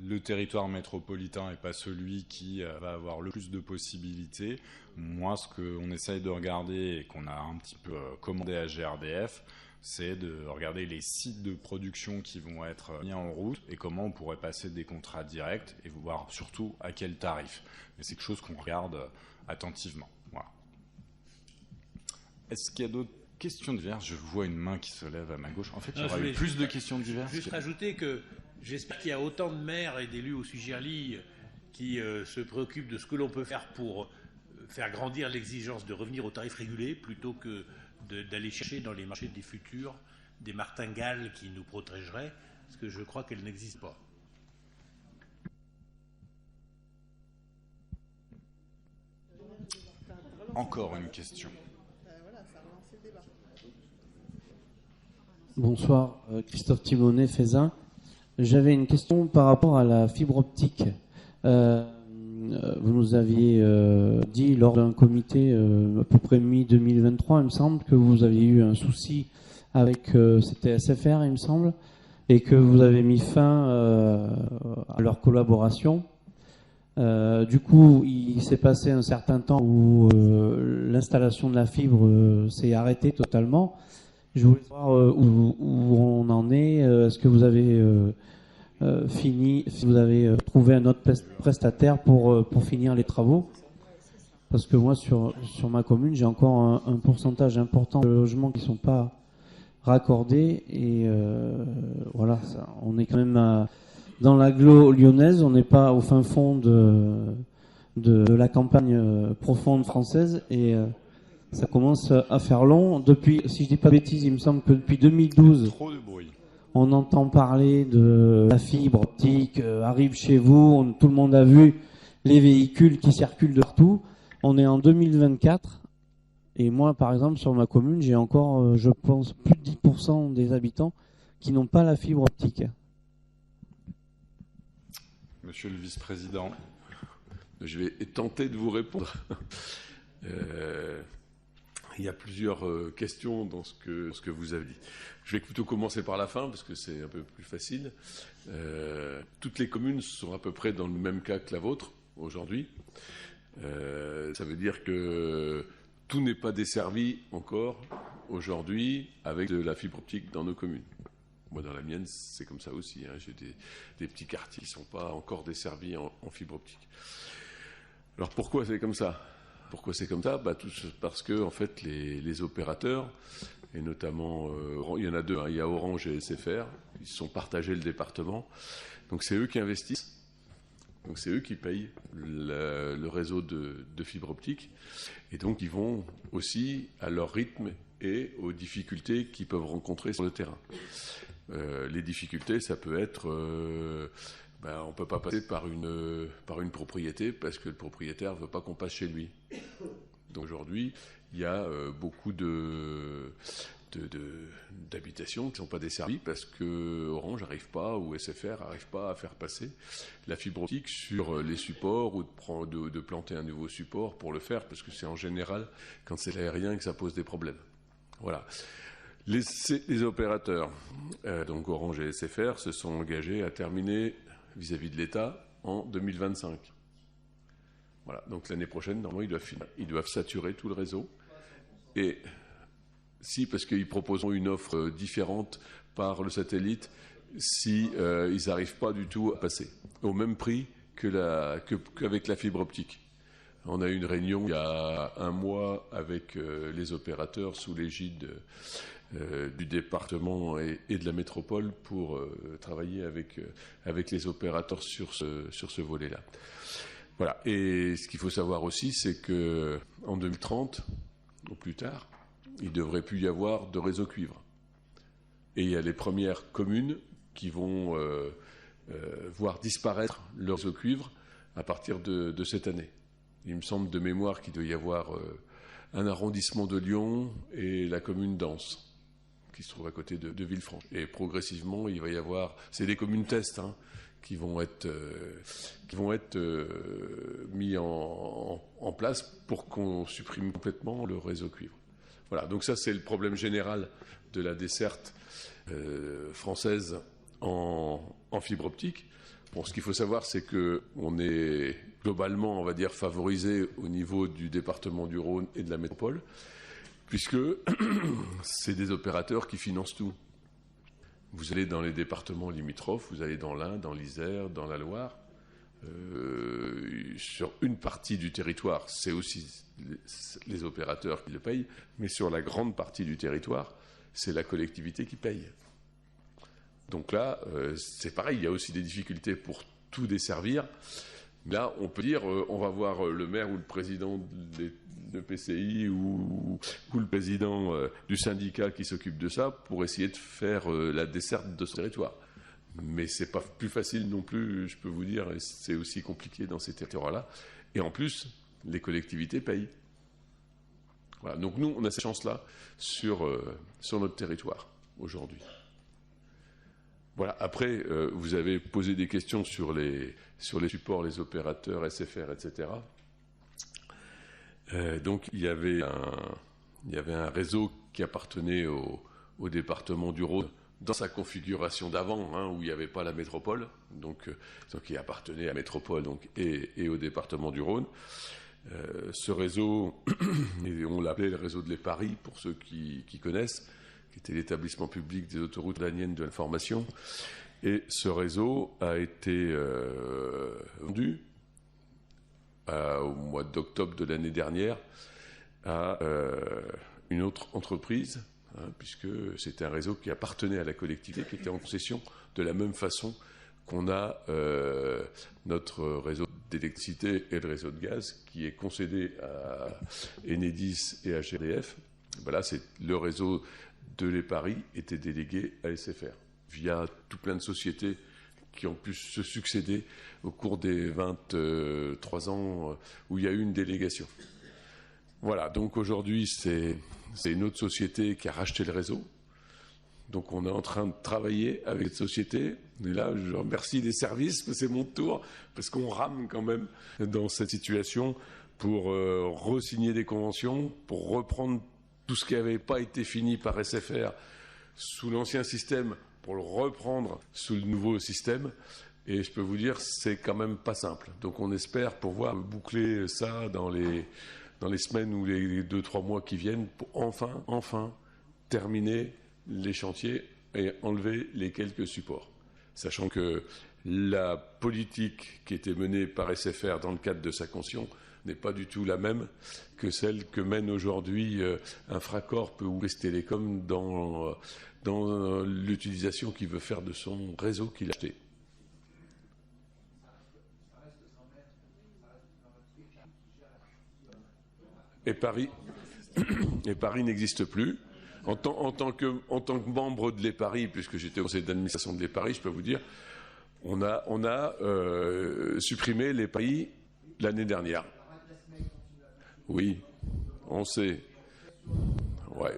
Le territoire métropolitain n'est pas celui qui va avoir le plus de possibilités. Moi, ce qu'on essaye de regarder et qu'on a un petit peu commandé à GRDF, c'est de regarder les sites de production qui vont être mis en route et comment on pourrait passer des contrats directs et voir surtout à quel tarif. Mais c'est quelque chose qu'on regarde attentivement. Voilà. Est-ce qu'il y a d'autres questions diverses? Je vois une main qui se lève à ma gauche. En fait, il y aura eu plus de questions diverses. Juste rajouter que j'espère qu'il y a autant de maires et d'élus au CIGERLI qui se préoccupent de ce que l'on peut faire pour faire grandir l'exigence de revenir aux tarifs régulés plutôt que d'aller chercher dans les marchés des futurs des martingales qui nous protégeraient, parce que je crois qu'elles n'existent pas. Encore une question. Bonsoir, Christophe Thimonet, Faisin. J'avais une question par rapport à la fibre optique. Vous nous aviez dit lors d'un comité à peu près mi-2023, il me semble, que vous aviez eu un souci avec c'était SFR, il me semble, et que vous avez mis fin à leur collaboration. Du coup, il s'est passé un certain temps où l'installation de la fibre s'est arrêtée totalement. Je voulais savoir où on en est. Est-ce que vous avez fini, si vous avez trouvé un autre prestataire pour finir les travaux? Parce que moi, sur ma commune, j'ai encore un pourcentage important de logements qui ne sont pas raccordés. Et voilà, on est quand même dans l'agglo lyonnaise, on n'est pas au fin fond de la campagne profonde française. Et ça commence à faire long. Depuis, si je dis pas de bêtises, il me semble que depuis 2012, trop de bruit. On entend parler de la fibre optique, arrive chez vous, tout le monde a vu les véhicules qui circulent de partout. On est en 2024 et moi, par exemple, sur ma commune, j'ai encore, je pense, plus de 10% des habitants qui n'ont pas la fibre optique. Monsieur le vice-président. Je vais tenter de vous répondre. Il y a plusieurs questions dans ce que vous avez dit. Je vais plutôt commencer par la fin, parce que c'est un peu plus facile. Toutes les communes sont à peu près dans le même cas que la vôtre, aujourd'hui. Ça veut dire que tout n'est pas desservi encore, aujourd'hui, avec de la fibre optique dans nos communes. Moi, dans la mienne, c'est comme ça aussi. Hein. J'ai des petits quartiers qui ne sont pas encore desservis en fibre optique. Alors, pourquoi c'est comme ça ? Pourquoi c'est comme ça ? Parce que en fait, les opérateurs, et notamment, il y en a deux, hein, il y a Orange et SFR, ils se sont partagés le département. Donc c'est eux qui investissent, donc c'est eux qui payent le réseau de fibre optique. Et donc ils vont aussi à leur rythme et aux difficultés qu'ils peuvent rencontrer sur le terrain. Les difficultés, ça peut être... on ne peut pas passer par une propriété parce que le propriétaire ne veut pas qu'on passe chez lui. Donc aujourd'hui, il y a beaucoup d'habitations qui ne sont pas desservies parce que Orange n'arrive pas ou SFR n'arrive pas à faire passer la fibre optique sur les supports ou de planter un nouveau support pour le faire, parce que c'est en général quand c'est l'aérien que ça pose des problèmes. Voilà. Les opérateurs, donc Orange et SFR, se sont engagés à terminer vis-à-vis de l'État en 2025. Voilà, donc l'année prochaine, normalement, ils doivent saturer tout le réseau. Et si, parce qu'ils proposeront une offre différente par le satellite si ils n'arrivent pas du tout à passer au même prix qu'avec la fibre optique. On a eu une réunion il y a un mois avec les opérateurs sous l'égide du département et de la métropole pour travailler avec les opérateurs sur ce volet-là. Voilà. Et ce qu'il faut savoir aussi, c'est qu'en 2030, ou plus tard, il ne devrait plus y avoir de réseau cuivre. Et il y a les premières communes qui vont voir disparaître leur réseau cuivre à partir de cette année. Il me semble de mémoire qu'il doit y avoir un arrondissement de Lyon et la commune d'Ans, qui se trouve à côté de Villefranche. Et progressivement, il va y avoir... C'est des communes tests qui vont être mis en place pour qu'on supprime complètement le réseau cuivre. Voilà, donc ça c'est le problème général de la desserte française en fibre optique. Bon, ce qu'il faut savoir, c'est qu'on est globalement, on va dire, favorisé au niveau du département du Rhône et de la métropole, puisque c'est des opérateurs qui financent tout. Vous allez dans les départements limitrophes, vous allez dans l'Ain, dans l'Isère, dans la Loire. Sur une partie du territoire, c'est aussi les opérateurs qui le payent, mais sur la grande partie du territoire, c'est la collectivité qui paye. Donc là, c'est pareil, il y a aussi des difficultés pour tout desservir. Là, on peut dire, on va voir le maire ou le président de PCI ou le président du syndicat qui s'occupe de ça pour essayer de faire la desserte de ce territoire. Mais c'est pas plus facile non plus, je peux vous dire, et c'est aussi compliqué dans ces territoires-là. Et en plus, les collectivités payent. Voilà. Donc nous, on a cette chance-là sur notre territoire aujourd'hui. Voilà. Après, vous avez posé des questions sur les supports, les opérateurs, SFR, etc. Donc il y avait un réseau qui appartenait au département du Rhône dans sa configuration d'avant, où il n'y avait pas la métropole, donc il appartenait à la métropole et au département du Rhône. Ce réseau, on l'appelait le réseau de l'EPARI pour ceux qui connaissent, qui était l'établissement public des autoroutes rhénaniennes de l'information. Et ce réseau a été vendu au mois d'octobre de l'année dernière à une autre entreprise, puisque c'était un réseau qui appartenait à la collectivité, qui était en concession de la même façon qu'on a notre réseau d'électricité et de réseau de gaz qui est concédé à Enedis et à GDF. Voilà, c'est le réseau de l'EPARI était délégué à SFR via tout plein de sociétés qui ont pu se succéder au cours des 23 ans où il y a eu une délégation. Voilà, donc aujourd'hui, c'est une autre société qui a racheté le réseau. Donc on est en train de travailler avec cette société. Et là, je remercie les services, c'est mon tour, parce qu'on rame quand même dans cette situation pour re-signer des conventions, pour reprendre tout ce qui n'avait pas été fini par SFR sous l'ancien système, pour le reprendre sous le nouveau système. Et je peux vous dire, c'est quand même pas simple. Donc on espère pouvoir boucler ça dans les semaines ou les 2-3 mois qui viennent pour enfin terminer les chantiers et enlever les quelques supports. Sachant que la politique qui était menée par SFR dans le cadre de sa concession n'est pas du tout la même que celle que mène aujourd'hui Infracorp ou West Telecom dans l'utilisation qu'il veut faire de son réseau qu'il a acheté. Et Paris n'existe plus. En tant que membre de l'EPARI, puisque j'étais au conseil d'administration de l'EPARI, je peux vous dire, on a supprimé l'EPARI l'année dernière. Oui, on sait. Ouais,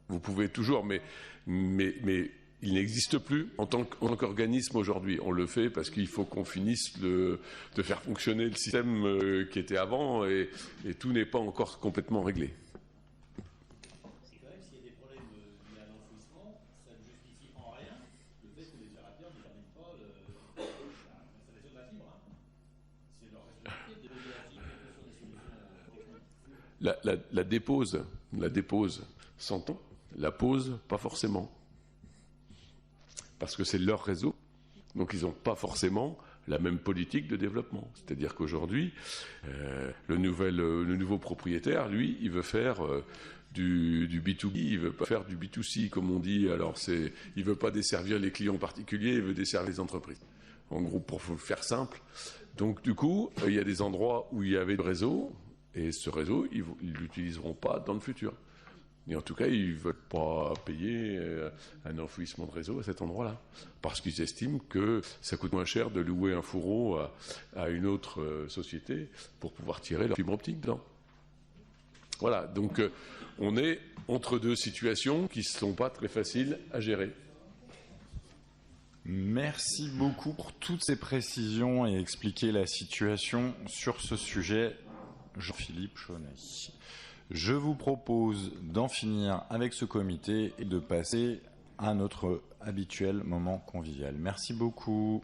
vous pouvez toujours, mais il n'existe plus en tant qu'organisme aujourd'hui. On le fait parce qu'il faut qu'on finisse de faire fonctionner le système qui était avant et tout n'est pas encore complètement réglé. C'est quand même, s'il y a des problèmes liés à l'enfouissement, ça ne justifie en rien le fait que les opérateurs ne terminent pas l'installation de la fibre. C'est leur responsabilité de déposer la fibre sur des solutions techniques. La dépose s'entend, la pose pas forcément. parce que c'est leur réseau. Donc ils n'ont pas forcément la même politique de développement. C'est-à-dire qu'aujourd'hui, le nouveau propriétaire, lui, il veut faire du B2B, il veut pas faire du B2C, comme on dit. Alors, il veut pas desservir les clients particuliers, il veut desservir les entreprises. En gros, pour faire simple. Donc, du coup, il y a des endroits où il y avait le réseau, et ce réseau, ils ne l'utiliseront pas dans le futur. Et en tout cas, ils ne veulent pas payer un enfouissement de réseau à cet endroit-là. Parce qu'ils estiment que ça coûte moins cher de louer un fourreau à une autre société pour pouvoir tirer leur fibre optique dedans. Voilà, donc on est entre deux situations qui ne sont pas très faciles à gérer. Merci beaucoup pour toutes ces précisions et expliquer la situation sur ce sujet, Jean-Philippe Chaunet. Je vous propose d'en finir avec ce comité et de passer à notre habituel moment convivial. Merci beaucoup.